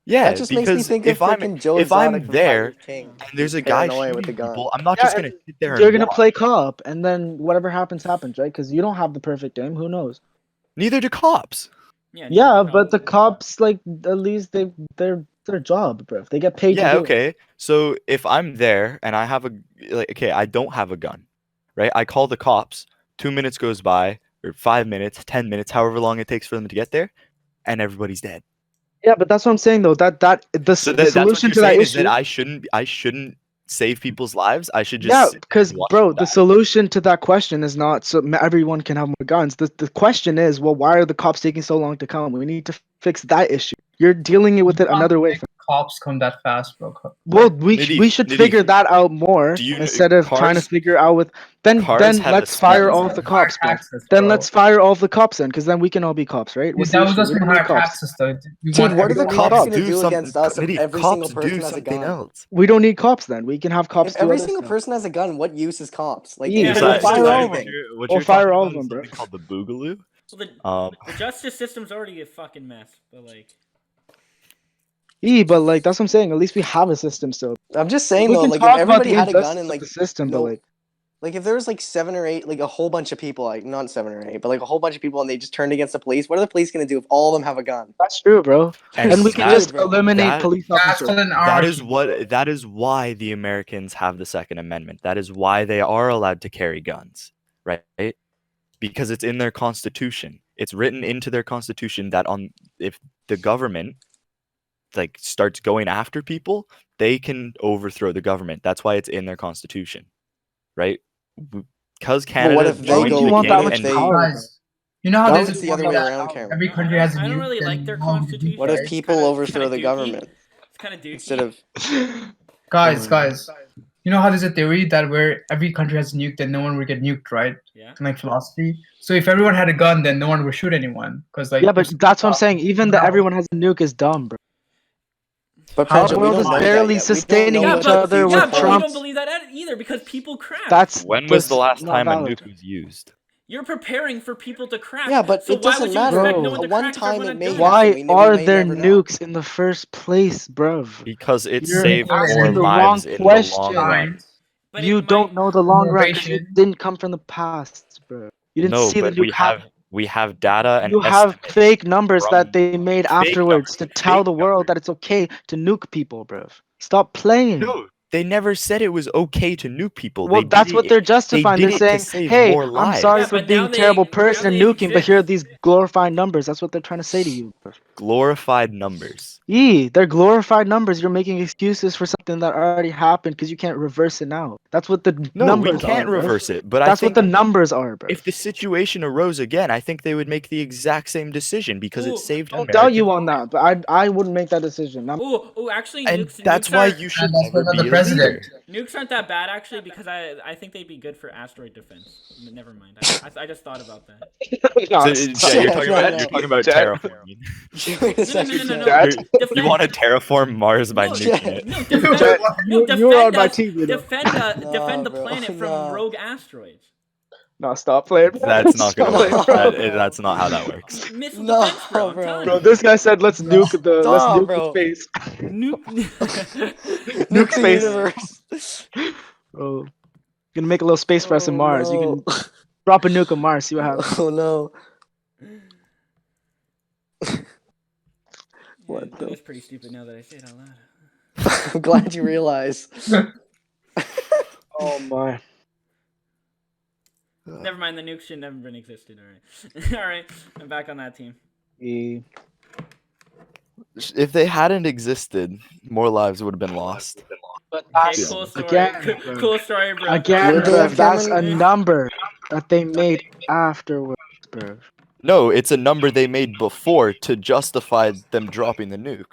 Yeah, That just makes me because think of if I'm freaking Joe if I'm Exotic from there Tiger King. and there's a He's guy paranoia with shooting the gun. people, I'm not Yeah, just gonna sit there You're and gonna watch. play cop, and then whatever happens, happens, right? Because you don't have the perfect aim. Who knows? Neither do cops. Yeah. Yeah, but the cops, like, at least they're their job, bro. They get paid to Yeah, do it. okay. So if I'm there and I have okay, I don't have a gun, right? I call the cops. 2 minutes goes by, or 5 minutes, 10 minutes, however long it takes for them to get there, and everybody's dead. Yeah, but that's what I'm saying though. The So the that's what solution you're to that saying is that issue. I shouldn't save people's lives. I should just Yeah, sit there because and watch bro, them the die. solution to that question is not so everyone can have more guns. The question is, well, why are the cops taking so long to come? We need to fix that issue. You're dealing with it another way. Cops come that fast, bro. Well, we should Nidhi, figure that out more do you instead of trying to figure out with. Then cars have a let's fire speed all limit. of the cops, bro. Taxes, Then bro. let's fire all of the cops then, because then we can all be cops, right? Dude, What's that the was issue? just We from don't need higher cops. taxes, though. We Dude, want what are the everyone- cops Cops gonna do something. against us if Nidhi, every cops single person do has a something gun? else. We don't need cops then. We can have cops If do every other single stuff. person has a gun, what use is cops? Like, Yeah, they we'll don't fire do all of anything. them. What We'll you're fire talking all about of them, is bro. something called the Boogaloo. Well, the justice system's already a fucking mess, but like. But like that's what I'm saying. At least we have a system still. I'm just saying We though, can like if talk about everybody the had a gun injustice and of like the system, you but know, like if there was like 7 or 8, like a whole bunch of people, like not 7 or 8, but like a whole bunch of people, and they just turned against the police, what are the police gonna do if all of them have a gun? that's true, bro. And And we can that- just bro. eliminate police That's officers. called an That anarchy, is bro. that is why the Americans have the Second Amendment. That is why they are allowed to carry guns, right? Because it's in their constitution. It's written into their constitution that if the government like starts going after people, they can overthrow the government. That's why it's in their constitution, right? Because Canada what if they Why would joined you the want game that much if they- power? bro? Guys, you know how What there's if a it's the other thing way that around, Cameron? every country has a I don't nuke, really then like their no one would constitution. do What if right? people kinda- overthrow kinda the dookie. government It's kind of dookie. instead of? Guys, you know how there's a theory that where every country has a nuke, then no one would get nuked, right? Yeah. Like philosophy. So if everyone had a gun, then no one would shoot anyone, because like Yeah, but that's what I'm saying. Even that everyone has a nuke is dumb, bro. But How Our Preja, we world don't is know that barely yet. We don't sustaining know Yeah, what each the but other future yeah, with but we Trump. don't believe that either because people crash. That's When was the last not time valid. a nuke was used? You're preparing for people to crash. Yeah, but so it why doesn't would you matter. expect no Bro. one to One crash if time everyone it had may guns? Why happen. We are may there never know. nukes in the first place, bruv? Because it You're saved asking more the wrong lives in the long question. run. But You it don't might. know the long run because you Innovation. didn't come from the past, bro. You didn't No, see the but we nuke happen. have data and You have estimates fake numbers from that they made fake afterwards to numbers, tell fake the world numbers. that it's okay to nuke people, bruv. Stop playing. No, they never said it was okay to nuke people. Well, They that's did what it- they're justifying. They They're did it to saying, save "Hey, more I'm lives. sorry Yeah, for but being now a terrible they- person now and they nuking, but here are exist. these glorified numbers." That's what they're trying to say to you, bruv. Glorified numbers. They're glorified numbers. You're making excuses for something that already happened because you can't reverse it now. That's what the No, we numbers can't are, bruv. reverse it. But That's I what think the numbers are, bro. if the situation arose again, I think they would make the exact same decision because Ooh, it saved Don't America. doubt you on that, but I wouldn't make that decision. Oh, actually, And nukes. that's nukes why aren't- you should And that's never another be a president. leader. Nukes aren't that bad actually because I think they'd be good for asteroid defense. Never mind. I just thought about that. So, stop. Jay, you're talking No, about no. you're talking about Jay. terraforming. Wait a second. No. Dad? You Defend- want to terraform Mars by No, nuking it? No, Jay, defend, no, you were on defend my us. team, you know. Defend the bro, planet from no. rogue asteroids. No, stop playing. Bro. That's not Stop gonna playing, work. bro. That's not how that works. Missile No, defense, bro. I'm bro. telling Bro, you. this guy said let's nuke the Stop, bro. space. Nuke. Nuke Nuke the space. universe. Bro, gonna make a little space for us in Oh, Mars. You no. can drop a nuke on Mars. See what happens. Oh no. Yeah, What that the- is pretty stupid now that I say it out loud. I'm glad you realize. Oh my. Never mind, the nuke should never been existed. All right, all right. I'm back on that team. If they hadn't existed, more lives would have been lost. But Okay, Yeah. cool story. Again, bro. Cool story, bro. Again, Would they bro, have, that's a Cameron? number that they made afterwards, bro. No, it's a number they made before to justify them dropping the nuke.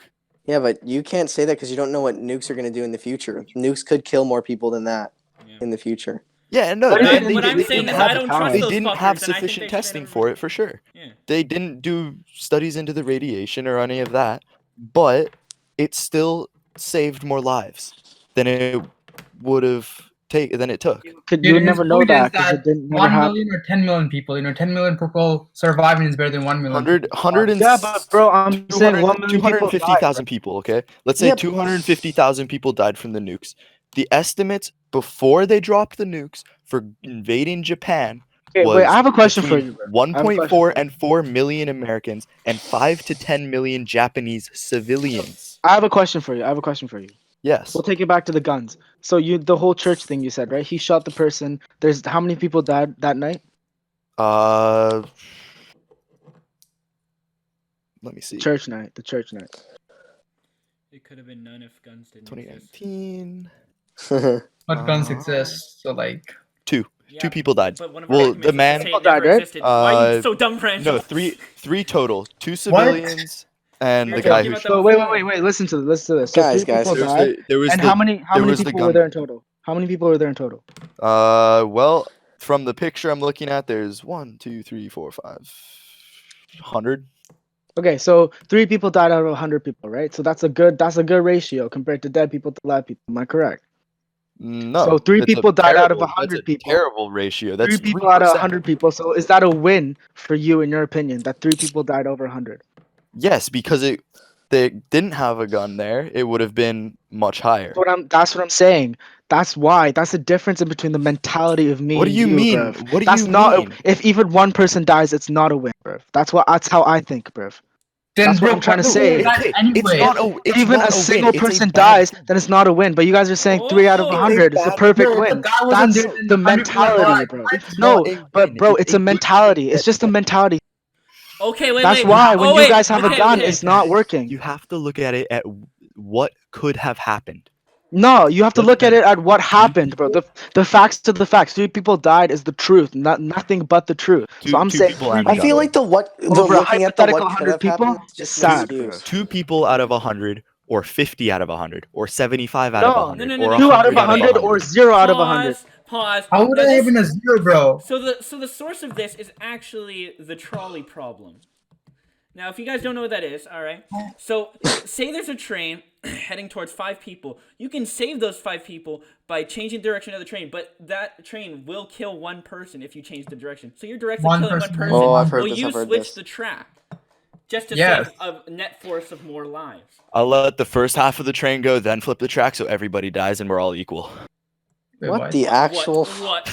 Yeah, but you can't say that because you don't know what nukes are going to do in the future. Nukes could kill more people than that Yeah. in the future. Yeah, no, What they, I'm- they, what I'm they saying didn't is have, I don't trust they those didn't fuckers, have and I think sufficient they should testing never- for it for sure. Yeah. They didn't do studies into the radiation or any of that, but it still saved more lives than it would have took. You Dude, would his never know point that is because that it didn't never 1 happen. million or 10 million people. 10 million people surviving is better than 1 million. 100 and Yeah, but bro, I'm saying 1 million people died. 250,000 people, okay? Let's say Yep. 250,000 people died from the nukes. The estimates before they dropped the nukes for invading Japan Okay, was wait, I have a question for between you, bro. I have a 1.4 question. and 4 million Americans and 5 to 10 million Japanese civilians. I have a question for you. Yes. We'll take it back to the guns. So the whole church thing you said, right? He shot the person. There's how many people died that night? Let me see. The church night. It could have been none if guns didn't exist. 2019. But guns exist, so like. Two Yeah, people died. But one of our Well, arguments the is to man. say People it never died, right? existed. Why are you so dumb, French? No, three total. 2 What? civilians and We the were guy talking who about shot. So wait. Listen to this. So Guys, 3 people guys. died. There was And the how many there was the people gun. were there in total? How many people were there in total? Well, from the picture I'm looking at, there's 1, 2, 3, 4, 5, 100. Okay, so 3 people died out of 100 people, right? So that's a good ratio compared to dead people to live people. Am I correct? No. So 3 it's a people died out of terrible- 100 that's a people. Terrible ratio. That's 3 people out of 3%. 100 people. So is that a win for you, in your opinion, that 3 people died over 100? Yes, because they didn't have a gun there, it would have been much higher. That's what I'm saying. That's why. That's the difference in between the mentality of me What do and you you, mean? bruv. What do That's you not mean? if even one person dies, it's not a win, bruv. That's how I think, bruv. Then, That's what bro, I'm trying to why say. do that It's anyway? not a. It's Even not a a single win. person it's a bad dies, thing. then it's not a win. But you guys are saying 3 out of Oh! 100 is a bad perfect Bro, if the win. guy wasn't That's there, then the 100 people mentality, died. bro. It's No, not a but win. bro, It's it's a a good mentality. thing It's just a mentality. Okay, wait, That's wait. why when Oh, you wait. guys have a Okay, gun, okay. it's not working. You have to look at it at what could have happened. No, you have to Doesn't look at matter. it at what happened, bro. The facts to the facts. 3 people died is the truth, nothing but the truth. So I'm Two saying people 3 and a I gun. feel like the over a looking at the hypothetical what could 100 have people happened is is just an sad, bro. excuse. 2 people out of 100, or 50 out of 100, or 75 out of No. 100, No, no, or no, 2 no. out of 100 out of 100 or 100. 0 out of 100. Pause. How would No, I this- have been a 0, bro? So the source of this is actually the trolley problem. Now, if you guys don't know what that is, all right. So, say there's a train heading towards 5 people. You can save those 5 people by changing the direction of the train, but that train will kill 1 person if you change the direction. So you're directly One killing person. 1 person. Oh, I've heard Will this, you I've heard switch this. the track just to Yes. save a net force of more lives? I'll let the first half of the train go, then flip the track so everybody dies and we're all equal. Wait, What the actual? What?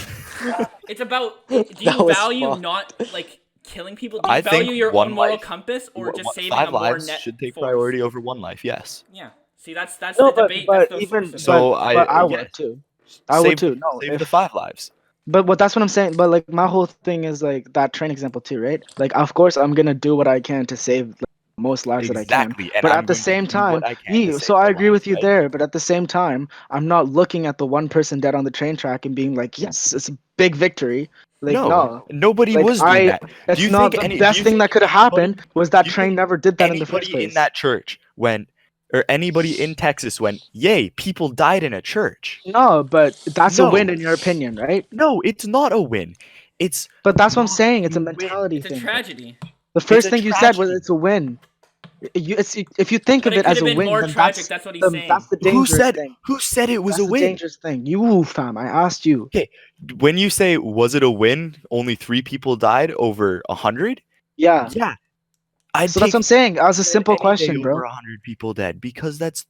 It's about. Do you That was value fun. not like killing people? Do you I value think your one own moral life- compass, or just saving 5 a more lives net should take force? priority over 1 life, yes. Yeah. See, that's No, the debate. That's the even source of So it. but I yeah, would too. I would too. No, save if the 5 lives. but that's what I'm saying. But like my whole thing is like that train example too, right? Like of course I'm gonna do what I can to save like, most lives that I can. Exactly. And But I'm at the going to same do time, what I can to save so I the agree with lives, you right? there. But at the same time, I'm not looking at the 1 person dead on the train track and being like, yes, it's a big victory. Like no, nobody like, was doing that. it's Do you not think the best thing that could have happened was that do you train think never did that in the first Anybody place. in that church went, or anybody in Texas went, yay, people died in a church. No, but that's a No. win in your opinion, right? No, it's not a win. It's But that's what I'm not saying. It's a a win. mentality It's a thing. tragedy. The first a thing you said was tragedy. it's a win. If you think But of it it could as have a been win, more then tragic. That's what he's saying. that's the Who dangerous said thing. who said it was That's a the win? dangerous thing. You, fam. I asked you. Okay, when you say was it a win? Only 3 people died over 100? Yeah. Yeah. I'd So that's take what I'm saying. That was a it simple any day question, bro. over 100 people dead because that's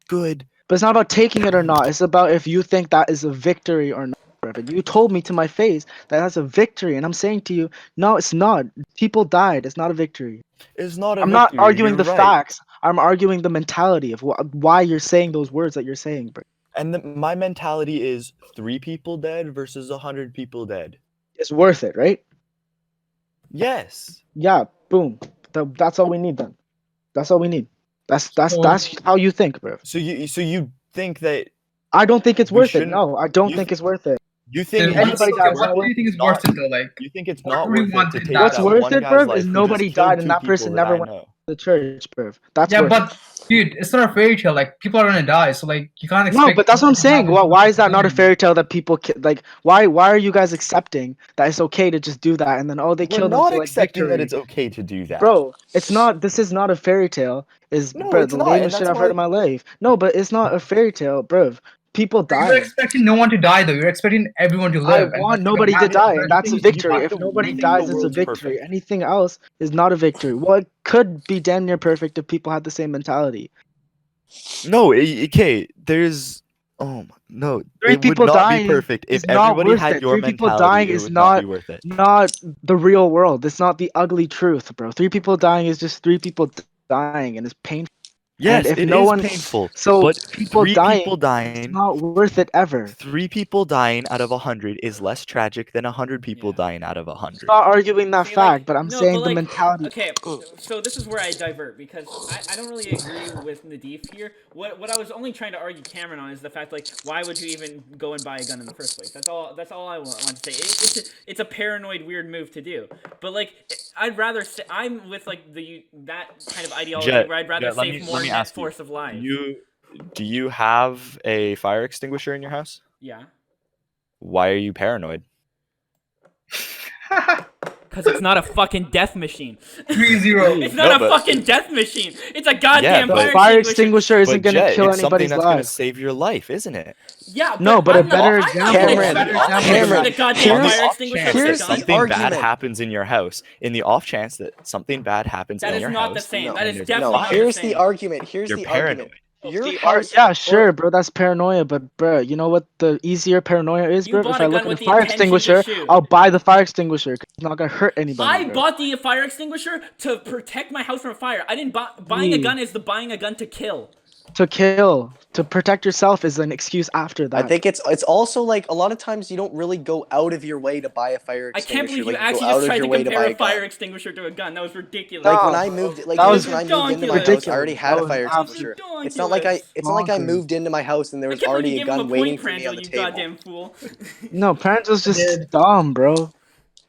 good. But it's not about taking it or not. It's about if you think that is a victory or not. But you told me to my face that that's a victory, and I'm saying to you, no, it's not. People died. It's not a victory. It's not a I'm not victory, arguing you're the right. facts. I'm arguing the mentality of why you're saying those words that you're saying, bro. And my mentality is 3 people dead versus 100 people dead. It's worth it, right? Yes. Yeah. Boom. That's all we need then. That's all we need. That's how you think, bro. So you think that I don't think it's We worth it. shouldn't- No, I don't you think thi- it's worth it. you think Then anybody okay, dies, what do you think is worth it though? Like, you think it's What not do we worth it want to to take die? What's that worth one it, guy's bro, life is who nobody just killed died and 2 that person people that never I went know. to the church, bro. That's yeah, worth but dude, it's not a fairy tale. Like, people are gonna die, so like you can't it. expect. No, but that's what I'm saying. Why is that not a fairy? fairy tale that people like? Why are you guys accepting that it's okay to just do that and then they We're killed them not for like accepting victory? that it's okay to do that. Bro, it's not. This is not a fairy tale. No, Bro, it's the not, lamest and shit that's I've heard in my life. No, but it's not a fairy tale, bro. people You're dying. expecting no one to die, though. You're expecting everyone to I live. and want that's like a nobody to massive die, and that's a thing. victory. have If to nobody make dies, the it's a world victory. perfect. Anything else is not a victory. Well, it could be damn near perfect if people had the same mentality. No, okay. There's no. Three It would people not be dying perfect if is not everybody worth had it. your 3 people mentality. dying It is would not be not worth it. the real world. It's not the ugly truth, bro. 3 people dying is just 3 people dying, and it's painful. Yes, if it no is one- painful. So but people three dying people It's dying, not worth it ever. 3 people dying out of 100 is less tragic than 100 people Yeah. dying out of I'm 100. not arguing that See, like, fact, but I'm no, saying but, the like, mentality. Okay, so this is where I divert because I don't really agree with Nadif here. What I was only trying to argue Cameron on is the fact, like, why would you even go and buy a gun in the first place? That's all I want to say. It's a paranoid, weird move to do. But, like, I'd rather say I'm with, like, that kind of ideology Jet, where I'd rather Jet, let save me- more let me net ask you, force of lives. Do you have a fire extinguisher in your house? Yeah. Why are you paranoid? Because it's not a fucking death machine. 3-0. It's not No, a but- fucking death machine. It's a goddamn but- The fire fire extinguisher. extinguisher isn't But gonna Jet, kill it's something anybody's that's gonna life. save your life, isn't it? Yeah, No, but a I'm not- better I'm not example- gonna- Cameron, I'm not gonna Cameron, shoot a goddamn here's- fire extinguisher with a here's gun. the something bad argument. happens in your house, in the off chance that something bad happens That in is your not house. the same. No, That is and there's definitely No, not the here's same. the argument. Here's You're the paranoid. argument. Your The house, yeah, sure, bro. That's paranoia, but bro, you know what the easier paranoia is, You bro? bought If a I gun look at with a the fire intention to extinguisher, shoot. I'll buy the fire extinguisher because it's not gonna hurt anybody. I bro. bought the fire extinguisher to protect my house from a fire. I didn't buy buying a Yeah. gun is the buying a gun to kill. To kill, to protect yourself is an excuse after that. I think it's also like a lot of times you don't really go out of your way to buy a fire I can't extinguisher. believe you like, actually go out just of tried your to way to compare buy a a gun. fire extinguisher to a gun. That was ridiculous. Like No, when I moved, like that was when I moved into my house, ridiculous. I already had That a was fire absolutely extinguisher. It's not like I bonkers. moved into my house and there I was can't believe already you a gave him gun a waiting point, for me on Pranzo, the you table. goddamn fool. No, parents was just did. dumb, bro.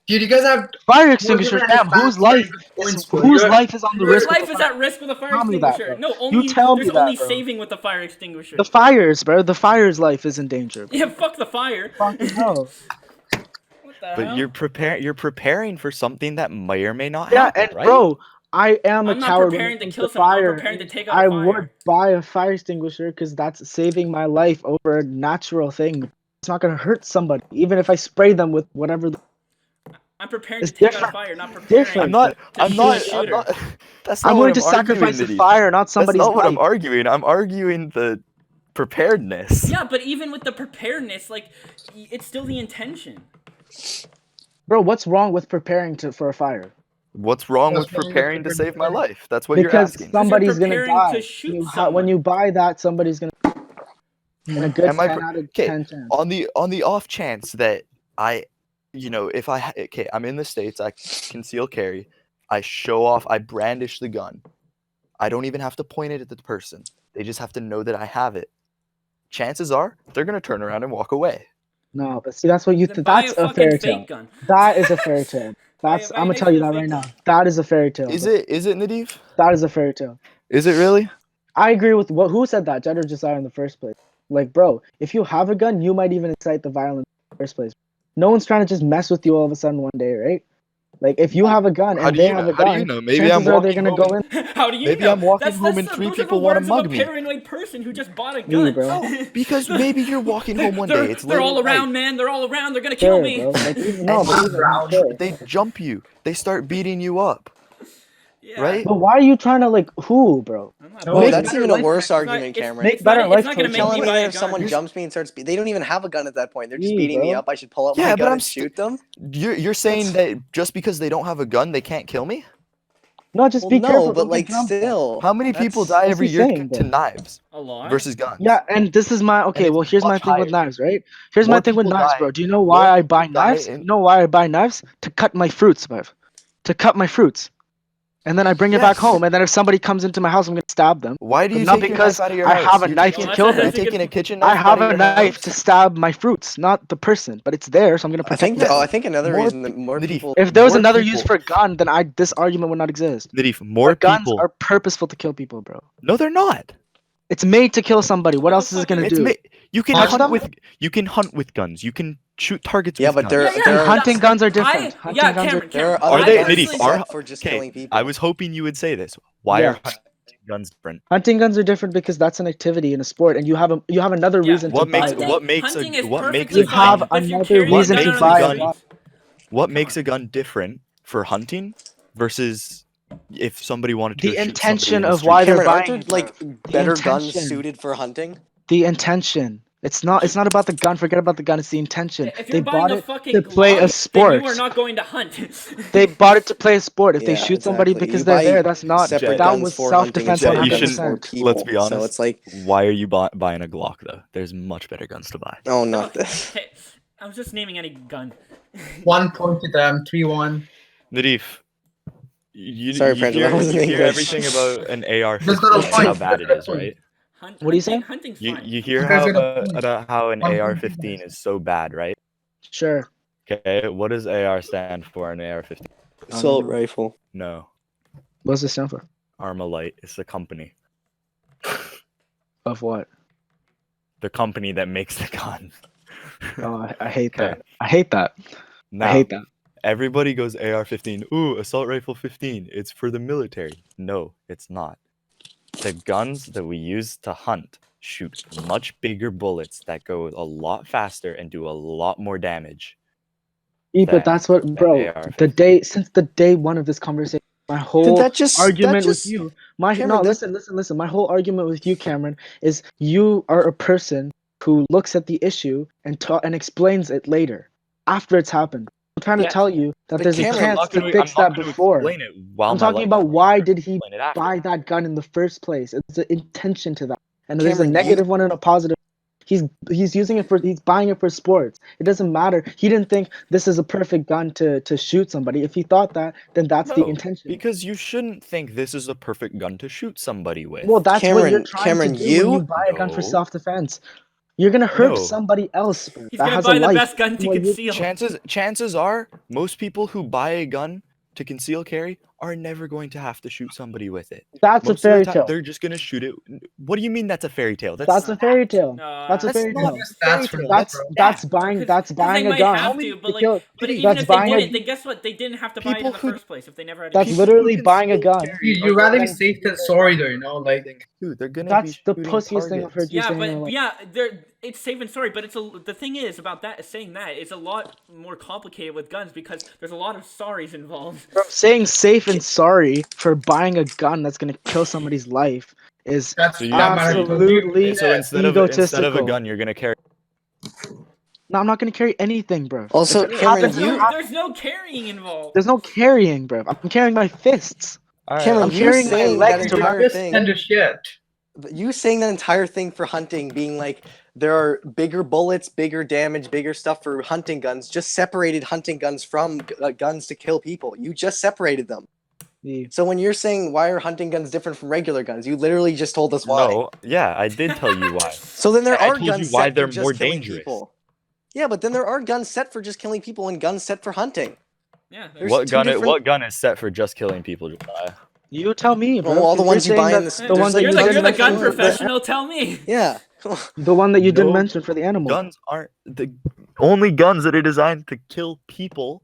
Dude, you guys have Fire extinguisher, different damn, whose facts, life very good is points, bro. whose You're- life is on the Whose risk? with life the is fire- at risk with a fire Tell me that, extinguisher? bro. No, only tell me there's that, only bro. saving with the fire extinguisher. The fires, bro. The fire's life is in danger. Bro. Yeah, fuck the fire. Fucking hell. What the But hell? you're preparing for something that may or may not Yeah, happen, and right? bro, I am I'm a not coward when preparing it to comes kill to someone. I'm fire. preparing to and take out a I fire. would buy a fire extinguisher because that's saving my life over a natural thing. It's not gonna hurt somebody, even if I spray them with whatever. I'm preparing It's to take out a different. fire, not preparing. Different. I'm not. To I'm shoot not. a I'm shooter. not. That's not I'm what willing I'm to sacrifice arguing, the Nidhi. fire, not That's somebody's not what I'm life. arguing. I'm arguing the preparedness. Yeah, but even with the preparedness, like, it's still the intention. Bro, what's wrong with preparing for a fire? What's wrong What's with wrong with preparing to save my preparing? life? That's what you're Because asking. somebody's gonna preparing die. to shoot when someone. you buy that, somebody's gonna. In a good Am I 10 pre- out of okay, 10 chance. on the off chance that if I'm in the States, I conceal carry, I show off, I brandish the gun. I don't even have to point it at the person. They just have to know that I have it. Chances are they're gonna turn around and walk away. No, but see, that's what you. Then buy That's a a fucking fairy fake tale. gun. That is a fairy tale. Buy That's. a I'm gonna nice tell you little that fake right gun. now. That is a fairy tale. Is it Nadif? That is a fairy tale. Is it really? I agree with who said that. Jed or Josiah in the first place. Like, bro, if you have a gun, you might even incite the violence in the first place. No one's trying to just mess with you all of a sudden one day, right? Like, if you have a gun How and do they you have know? a How do gun, you know? Maybe I'm chances are they're walking gonna home go in. How do you Maybe know? I'm walking home and those three are the people wanna words mug of a me. paranoid person who just bought a Me, gun. bro. Because maybe you're walking home one day. It's They're all late at night. around, man. They're all around. They're gonna kill Sure, me. bro. Like, even, no, And but even, sure. they jump you. They start beating you up. Yeah. Right? But why are you trying to who, bro? I'm not No, Oh, buying that's it. even a worse It's not- argument, it's- Cameron. Make it's not- better life It's not gonna choices. make Telling me me buy that a if gun. someone jumps me and starts, they don't even have a gun at that point. They're just Me, beating me bro. up. I should pull out Yeah, my but gun I'm and shoot them. You're saying that just because they don't have a gun, they can't kill me? No, just Well, be no, careful. but don't get like jumped. still, How many people that's- die what's every he year saying, to then? knives A lot. versus guns? Yeah, and this is my okay. it's Well, here's my much thing with higher. knives, right? Here's More my thing with people knives, die- bro. Do you know more why I buy people die knives? in- You know why I buy knives? To cut my fruits, bruv. To cut my fruits, and then I bring it back Yes. home. And then if somebody comes into my house, I'm gonna stab them. Why do But you not take your because knife out of your I house? have a You're knife taking- to kill that's them. a You're taking a good- kitchen I knife have out of a your knife house? to stab my fruits, not the person. But it's there, so I'm gonna I protect think. them. I think another More reason that more Nadif, people. If there was more another people- use for a gun, then this argument would not exist. Nadif, more But guns people. are purposeful to kill people, bro. No, they're not. It's made to kill somebody. What What the else is it fuck gonna is- It's do? you can Punch hunt them? with guns. You can shoot targets Yeah, with but guns. there- Yeah, yeah, there are- Hunting guns are different. Hunting yeah, guns Cameron, There are Cameron, other Are they guns Nadif, honestly- set are- for just okay, killing people. I was hoping you would say this. Why Yeah. are hunting guns different? Hunting guns are different because that's an activity in a sport, and you have another Yeah. reason to What makes buy one. what makes Hunting a is what makes perfectly a You have gun but if you're another carrying reason a to gun buy on a the gun. street, what come makes on. a gun different for hunting versus if somebody wanted to The go shoot somebody intention in the of street? why they're Cameron, aren't buying there it, like bro. The better guns intention. suited for hunting? The intention. It's not about the gun. Forget about the gun. It's the intention. If They you're buying bought a it fucking to play a Glock, then you sport. are not going to hunt. They bought it to play a sport. If they Yeah, shoot somebody exactly. because You they're buy there, that's not. separate Jet, That guns was for hunting and self-defense Jet, separate you guns shouldn't. for 100%. people. Let's be honest. So it's like, Why are you buying a Glock though? There's much better guns to buy. oh, not this. Okay, I was just naming any gun. 1 point to them. 3-1. Nadif, you Sorry, Pranjal, that wasn't you hear English. everything about an AR-15 Just got a and how point. bad it is, right? What do you say? Hunting's You fine. you hear You guys how got a point. about how an 1 point AR-15 is so bad, right? Sure. Okay, what does AR stand for in AR-15? Assault no. rifle. No, What does it stand for? Armalite. It's the company. Of what? The company that makes the gun. Oh, I hate Okay. that. I hate that. Now, I hate that. everybody goes AR-15. Ooh, assault rifle 15. It's for the military. No, it's not. The guns that we use to hunt shoot much bigger bullets that go a lot faster and do a lot more damage. Yeah, but than that's what, the bro. AR-15. Since the day one of this conversation, my whole that just- argument that with just- you, Cameron, listen. My whole argument with you, Cameron, is you are a person who looks at the issue and explains it later, after it's happened. I'm trying to Yeah. tell you that But there's a Cameron, chance to fix that before. Explain it while I'm my talking life about is why over. did he Explain it after. buy that gun in the first place? It's an intention to that, and there's a Cameron, negative one and a positive. He's using it he's buying it for sports. It doesn't matter. He didn't think this is a perfect gun to shoot somebody. If he thought that, then that's the No, intention. because you shouldn't think this is a perfect gun to shoot somebody with. Well, that's what you're Cameron- trying Cameron, to do when you you- buy a gun for No. self-defense. You're gonna hurt No. somebody else, bro. He's that gonna has buy a the life. best gun to Well, you- conceal. chances are most people who buy a gun to conceal carry are never going to have to shoot somebody with it. That's a Most of the fairy time, tale. They're just gonna shoot it. What do you mean that's a fairy tale? That's a fairy tale. No, That's a That's fairy not tale. a fairy That's tale. That's fact. buying Because they a might gun. have to, but like, kill- but even that's if they buying a- didn't, then guess what? They didn't have to buy it in People the who- first place if they never had. That's to People literally who buying a conceal gun. carry You'd are rather be going safe to than sorry, though, you know? Like, Dude, they're gonna That's be the shooting pussiest thing I've heard targets. you Yeah, say in your but life. yeah, it's safe and sorry, but the thing is about that saying that it's a lot more complicated with guns because there's a lot of sorries involved. Bro, saying safe and sorry for buying a gun that's gonna kill somebody's life is that's So you- that matters. absolutely So instead of a egotistical. gun, you're gonna carry. No, I'm not gonna carry anything, bro. Also, If it Cameron, happens, There's it no, happens. there's no carrying involved. There's no carrying, bro. I'm carrying my fists. Cameron, I'm you carrying my saying legs that to entire Just thing. send a shit. You saying that entire thing for hunting being like there are bigger bullets, bigger damage, bigger stuff for hunting guns just separated hunting guns from guns to kill people. You just separated them. Yeah. So when you're saying why are hunting guns different from regular guns, you literally just told us why. No, yeah, I did tell you why. So then there I are told you guns why set they're for just more killing dangerous. people. Yeah, but then there are guns set for just killing people and guns set for hunting. Yeah, There's What two gun? different- What gun is set for just killing people, Josiah? You tell me, bro. Well, all the 'cause ones you you're buy saying in that the the there's ones that like- you you're the didn't gun mention. professional. Tell me. Yeah. The one that you didn't No mention for the animal. Guns aren't the only guns that are designed to kill people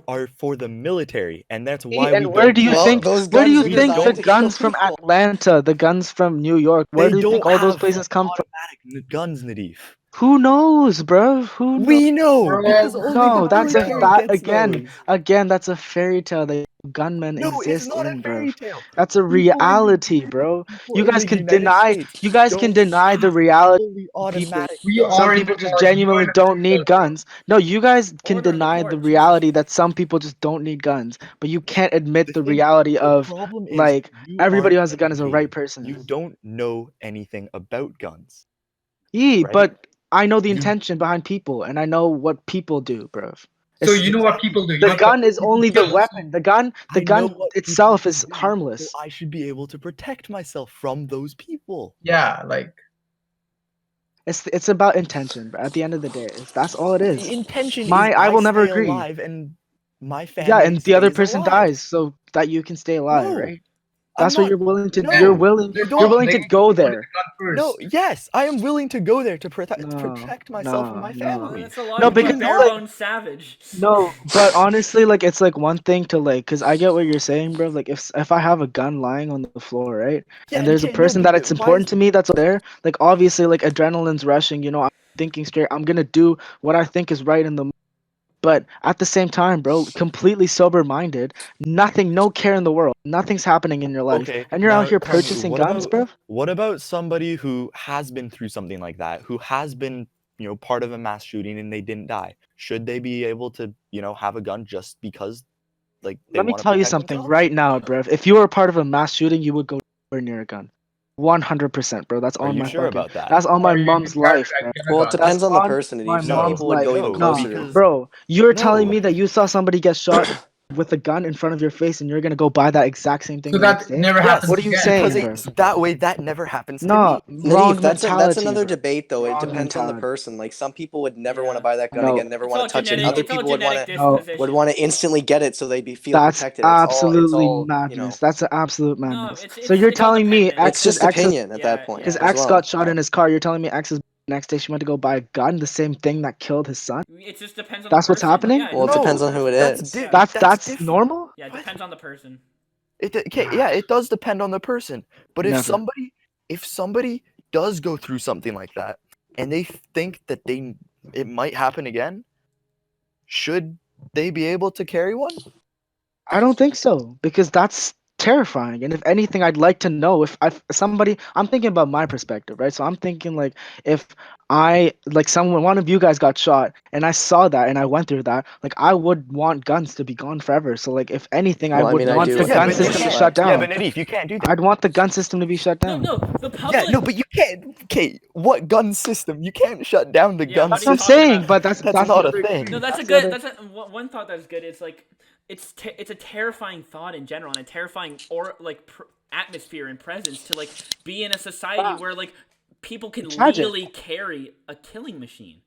are for the military, and that's why and we where don't do you have Well, think? those Where do guns you are think the designed to kill guns from people. Atlanta, the guns from New York? Where do you think all those places come from? automatic guns, Nadif. Who knows, bro? Who knows? We know Bro, because only No, the that's a military that gets again. those. Again, that's a fairy tale that gunmen No, it's exist not in, a bro. fairy tale. That's a People in the- reality, bro. people You in guys the can United deny. States You guys can don't deny the have reality. fully automatic We guns. Some are in people the just war. genuinely You are don't in need the- guns. No, you guys can Order of the deny court, the Jesus. reality that some people just don't need guns, but you can't admit the thing- reality the of problem is like you everybody who aren't has a gun is a right educated. person. You don't know anything about guns. Yeah, right? but I know the You- intention behind people, and I know what people do, bro. So you know what people do. You The know gun what is only the people- weapon. The gun I know what itself people is do, harmless. So I should be able to protect myself from those people. Yeah, like It's about intention, but at the end of the day, that's all it The is. intention I is will never stay agree. alive and my family. Yeah, and the other stays person alive. dies so that you can stay alive, No. right? That's I'm what you're not- willing to. no, You're willing. There's You're no- willing to they- go they put there. the gun No, first. yes, I am willing to go there to No, protect myself and no, my no. family. That's a lot No, of because a no, bare like bones savage. no, but honestly, like it's like one thing to like, cause I get what you're saying, bro. Like if I have a gun lying on the floor, right, Yeah, and there's a okay, no, person but that it's why important is- to me that's there, like obviously, like adrenaline's rushing. I'm thinking straight. I'm gonna do what I think is right in the. But at the same time, bro, completely sober minded, nothing, no care in the world, nothing's happening in your life, Okay, and you're out now here tell me, purchasing guns, bro. what about somebody who has been through something like that, who has been, part of a mass shooting and they didn't die? Should they be able to, have a gun just because, like, they Let me want to tell you protect something themselves? right now, bro. If you were a part of a mass shooting, you would go nowhere near a gun. 100%, bro. That's Are on you my sure fucking. about that? That's on my Or you mom's can carry life, bro. a gun. Well, it That's depends on the on person. Indeed. my Some mom's people would life. go even No, closer. because- Bro, you're telling No. me that you saw somebody get shot with a gun in front of your face, and you're gonna go buy that exact same thing So the next that day? never Yes, happens What are you again. saying, because bro? that way that never happens to No, me. wrong Nadif, that's mentality. another bro. debate though. It Wrong depends on the mentality. person. Like some people would never want Yeah. to buy that gun No. again, never It's all want to touch it. genetic. Other It's all people would want genetic to No. disposition. instantly get it so they'd feel That's protected. It's absolutely all madness. That's an absolute No, madness. it's So you're it's all telling me dependent. It's just opinion at Yeah, that point. because yeah. as X well. got shot in his car. You're telling me X's next day she went to go buy a gun, the same thing that killed his son. It just depends on That's the what's person. happening? Yeah, Well, it depends on who it that's is. di- That's different. normal. Yeah, it What? depends on the person. It does depend on the person. But if Never. somebody does go through something like that and they think that it might happen again, should they be able to carry one? I don't think so because that's terrifying. And if anything, I'd like to know if somebody. I'm thinking about my perspective, right? So I'm thinking like if one of you guys got shot and I saw that and I went through that, like I would want guns to be gone forever. So like if anything, I Well, I would mean, I want do the agree gun with system this, to but- shut Yeah, down. but Nadif, you can't do that. I'd want the gun system to be shut No, down. no, the public. Yeah, no, but you can't. Okay, what gun system? You can't shut down the Yeah, gun what That's are what you I'm system. talking saying, about? but that's That's the not a other thing. extreme. No, that's a the good. other- That's one thought that's good. It's like it's a terrifying thought in general, and a terrifying atmosphere and presence to like be in a society where like people can Tragic. legally carry a killing machine.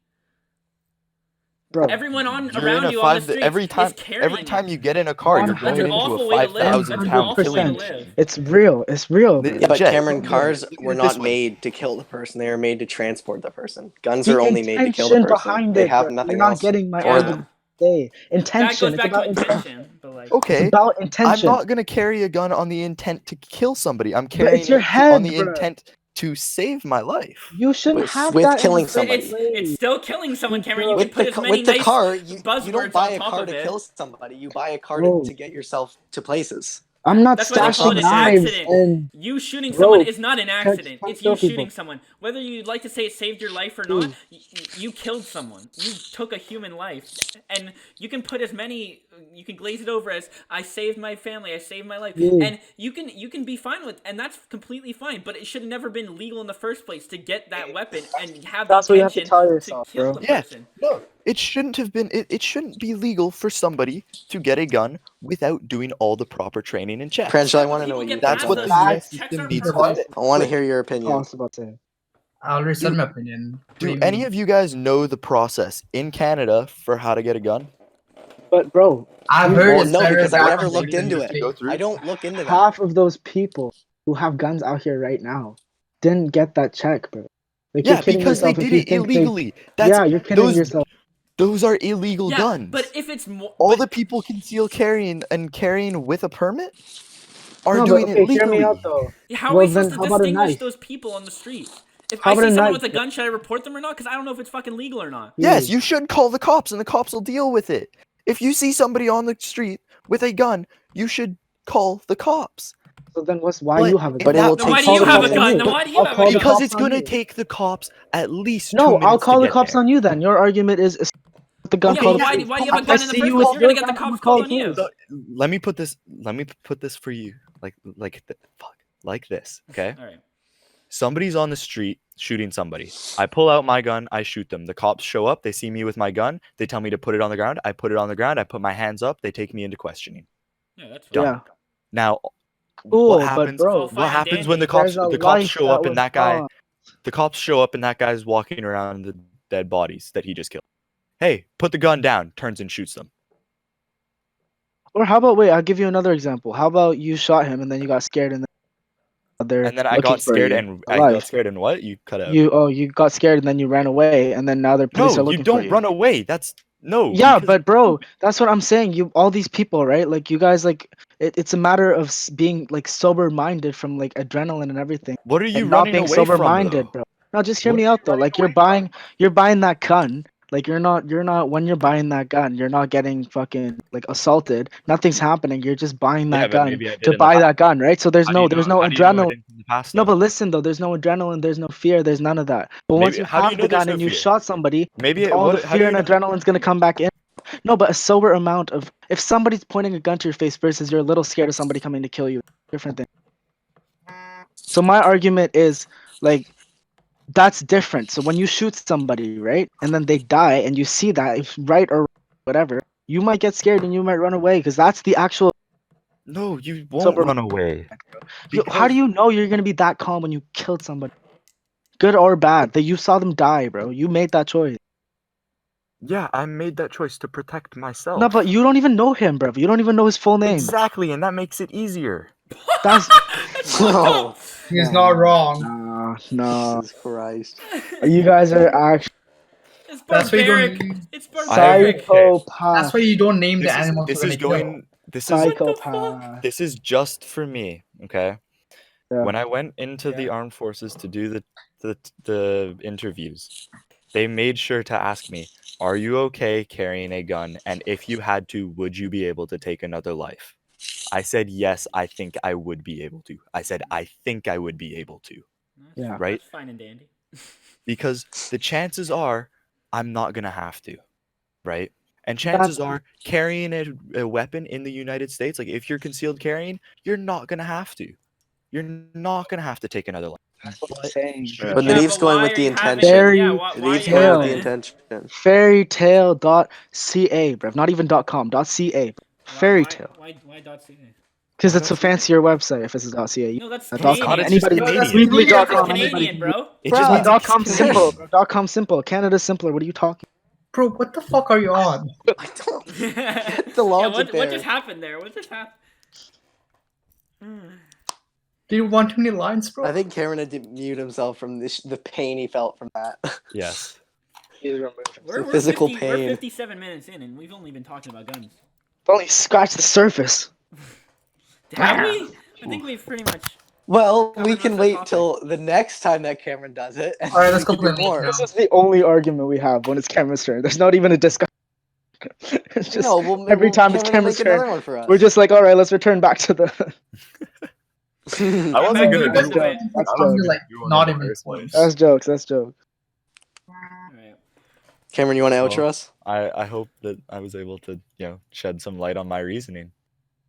bro. Everyone You're around in a you on the five. streets Every time, is carrying it. you get in a car, you're That's going an into awful a way to live. That's an 5,000-pound awful way to killing live. machine. It's real. It's real. The- bro. Yeah, but Jet, Cameron, cars look at were it not this way. made to kill the person. They were made to transport the person. Guns The are only made to kill the intention person. behind They it, have bro. nothing You're not else getting my for Yeah. them. argument. Say That intention. goes It's back to about intention, but like It's Okay, about I'm intention. not gonna carry a gun on the intent to kill somebody. I'm But carrying it's your it on head, the bro. intent to save my life. You shouldn't With- have with that killing in the somebody. first it's place. still killing someone, Cameron. You With can put as many with the nice car, you don't buzzwords buy on a top car of to it. kill somebody. You buy a car Bro. to get yourself to places. I'm not That's why they call it stashing an knives accident. and You shooting someone rope is not an to accident. It's you kill shooting people. someone. Whether you'd like to say it saved your life or not, you killed someone. You took a human life. And you can put as many, you can glaze it over as, I saved my family, I saved my life. Yeah. And you can be fine with, and that's completely fine. But it should have never been legal in the first place to get that weapon and have That's the what you have to intention tell to yourself, kill bro. the Yeah. person. No, it shouldn't have been. It shouldn't be legal for somebody to get a gun without doing all the proper training and checks. Pranshul, I But want to know people what you get think That's past what on the those this. U.S. checks system are needs to perfect. do. I want to Wait, hear your I opinion. was about to say. I already said my opinion. What do you any mean? of you guys know the process in Canada for how to get a gun? But bro, I've you- heard Well, it's no, better because I back never in looked the into States. it. Go through? I don't look into that. half of those people who have guns out here right now didn't get that check, bro. Like Yeah, you're kidding because they yourself if did you it think illegally. yeah, you're kidding those yourself. those are illegal Yeah, guns. but if it's more, All the people conceal carrying with a permit are No, but doing okay, it hear me legally. out though. how are Well, we supposed then to how about a distinguish knife? those people on the streets? If How I about see a someone knife? with a gun, should I report them or not? Because I don't know if it's fucking legal or not. Yes, you should call the cops and the cops will deal with it. If you see somebody on the street with a gun, you should call the cops. So then why But you have a if gun? But it will Then take why do you so have a many gun? minutes. Then why do you I'll have call a the gun? Because cops it's on gonna you. take the cops at least 2 No, minutes I'll call to the get cops there. on you then. Your argument is the gun Yeah, call but the why, police. why do you have a I gun in the see first you place? with You're gonna your get the gun, I'm cops gonna called call on you. the So, let me put this for you like this, okay? All right. Somebody's on the street shooting somebody. I pull out my gun, I shoot them. The cops show up, they see me with my gun, they tell me to put it on the ground. I put it on the ground, I put my hands up, they take me into questioning. Yeah, that's fine. Done. Yeah. Now, Cool, what but happens? bro, All fine What and happens when dandy. there's a the cops life show that up and was that guy, lost. the cops show up and that guy's walking around the dead bodies that he just killed. Hey, put the gun down. Turns and shoots them. Or how about wait? I'll give you another example. How about you shot him and then you got scared and then they're And then I looking got for scared you and I alive. got scared and what? You cut out. You got scared and then you ran away and then now the police No, are you looking for don't you. run away. That's no. Yeah, because- but bro, that's what I'm saying. You all these people, right? Like you guys, like it's a matter of being like sober minded from like adrenaline and everything, what are you and not running being away sober from, minded, though? bro. No, just hear What me are out though. Like you're buying that gun. Like you're not when you're buying that gun, you're not getting fucking like assaulted. Nothing's happening. You're just buying Yeah, that but gun maybe I did to in the buy past. that gun, right? So there's How do you no know? How do you know I adrenaline. didn't in the past, No, though? but listen though, there's no adrenaline, there's no fear, there's none of that. But once Maybe- you how do you have know the there's gun no and you fear? shot somebody, Maybe all what? the How do fear you and know? adrenaline's gonna come back in. No, but a sober amount of if somebody's pointing a gun to your face versus you're a little scared of somebody coming to kill you, different thing. So my argument is like that's different. So when you shoot somebody, right, and then they die, and you see that, if right or whatever, you might get scared and you might run away because that's the actual No, you won't sober. run away. How do you know you're gonna be that calm when you killed somebody, good or bad? That you saw them die, bro. You made that choice. Yeah, I made that choice to protect myself. No, but you don't even know him, bro. You don't even know his full name. Exactly, and that makes it easier. That's That's fucked No. up. He's not wrong. no. Jesus Christ. You guys are actually It's That's why you don't barbaric. name. It's I have- barbaric. psychopath. That's why you don't name the This is animals this you're is gonna kill. going. This is What the fuck? Psychopath. this is just for me. Okay. Yeah. When I went into the armed forces to do the interviews, they made sure to ask me, "Are you okay carrying a gun? And if you had to, would you be able to take another life?" I said, "Yes, I think I would be able to." I said, "I think I would be able to." Yeah. Right? That's fine and dandy. Because the chances are I'm not going to have to, right? And chances are carrying a weapon in the United States, like if you're concealed carrying, you're not going to have to. You're not going to have to take another life. That's what I'm saying, Should bro. you- But Yeah, Nave's but going why with are the you having intention. it? Yeah, why are Nave's you going with having the it? intention. Fairytale.ca, bro. Not even .com. .ca. Fairytale. Why .ca? Because Why it's a .ca? fancier website if it's a .ca. No, that's .com. Canadian. it's just Anybody, Canadian. Weebly.com. It's Anybody. Canadian, bro. It just Bruh. means it's .com Canadian. simple. Bro. .com simple. Canada's simpler. What are you talking? Bro, what the fuck are you on? I don't Get the logic what there. just happened there? What just happened? Do you want too many lines, bro? I think Cameron had to mute himself from the pain he felt from that. Yes. We're physical 50, We're pain. 57 minutes in, and we've only been talking about guns. Only scratch the surface. Have we? I think we've pretty much. Well, Covered we most can of the wait topic. till the next time that Cameron does it. And Alright, let's we go can do play League more. now. This is the only argument we have when it's Cameron's turn. There's not even a discussion. It's just No, we'll, every time Cameron it's will Cameron's make another turn, one for us. we're just like, all right, let's return back to the. I wasn't Back gonna to That's do the jokes. point. That's I wasn't jokes. gonna like do one not in the even first close. place. That's jokes. That's jokes. Alright. Cameron, you want to outro Well, us? I hope that I was able to, shed some light on my reasoning.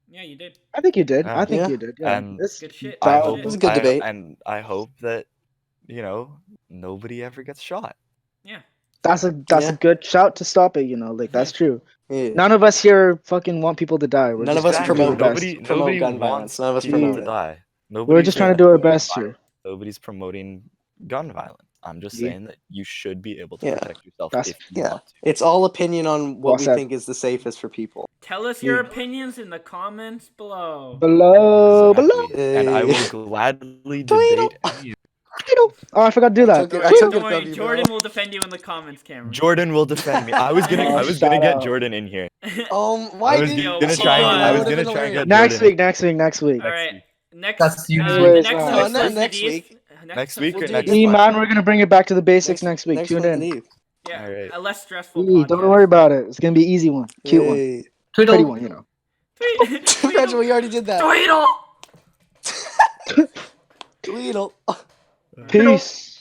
Yeah, you did. I think you did. Yeah. I think Yeah. you did. Yeah. And This Good shit. I Good hope shit. was a good debate. and I hope that, nobody ever gets shot. Yeah. that's a Yeah. good shout to stop it. Like that's true. Yeah. None of us here fucking want people to die. We're None just of us trying to do our promote best. Nobody gun wants violence. None of us people promote to it. die. We're Nobody's just trying to promoting do our best gun here. violence. Nobody's promoting gun violence. I'm just Yeah. saying that you should be able to Yeah. protect yourself That's- if you Yeah. want to. It's all opinion on what Well we said. think is the safest for people. Tell us your Yeah. opinions in the comments below. Below. Exactly. And I will Hey. gladly Tweedle. debate any of Oh, I forgot to do that. I took Don't it worry, from you, Jordan bro. will defend you in the comments, Cameron. Jordan will defend me. I was gonna Oh, I was shout gonna get out. Jordan in here. Why I was did Yo, gonna come try and on. I was That gonna would've try and been get Next Jordan. week. Next week. All right. Next. That's you. The Anyways, next no, host not was next Nadiv. week. Next week or We'll do next this E one. man, we're gonna bring it back to the basics next week. Next Tune one's in. Nadiv. Yeah, All right. a less stressful E, podcast. don't worry about it. It's gonna be an easy one. Cute one. Hey. Pretty Tweedle. one. Imagine we already did that. Tweedle! Tweedle. Peace.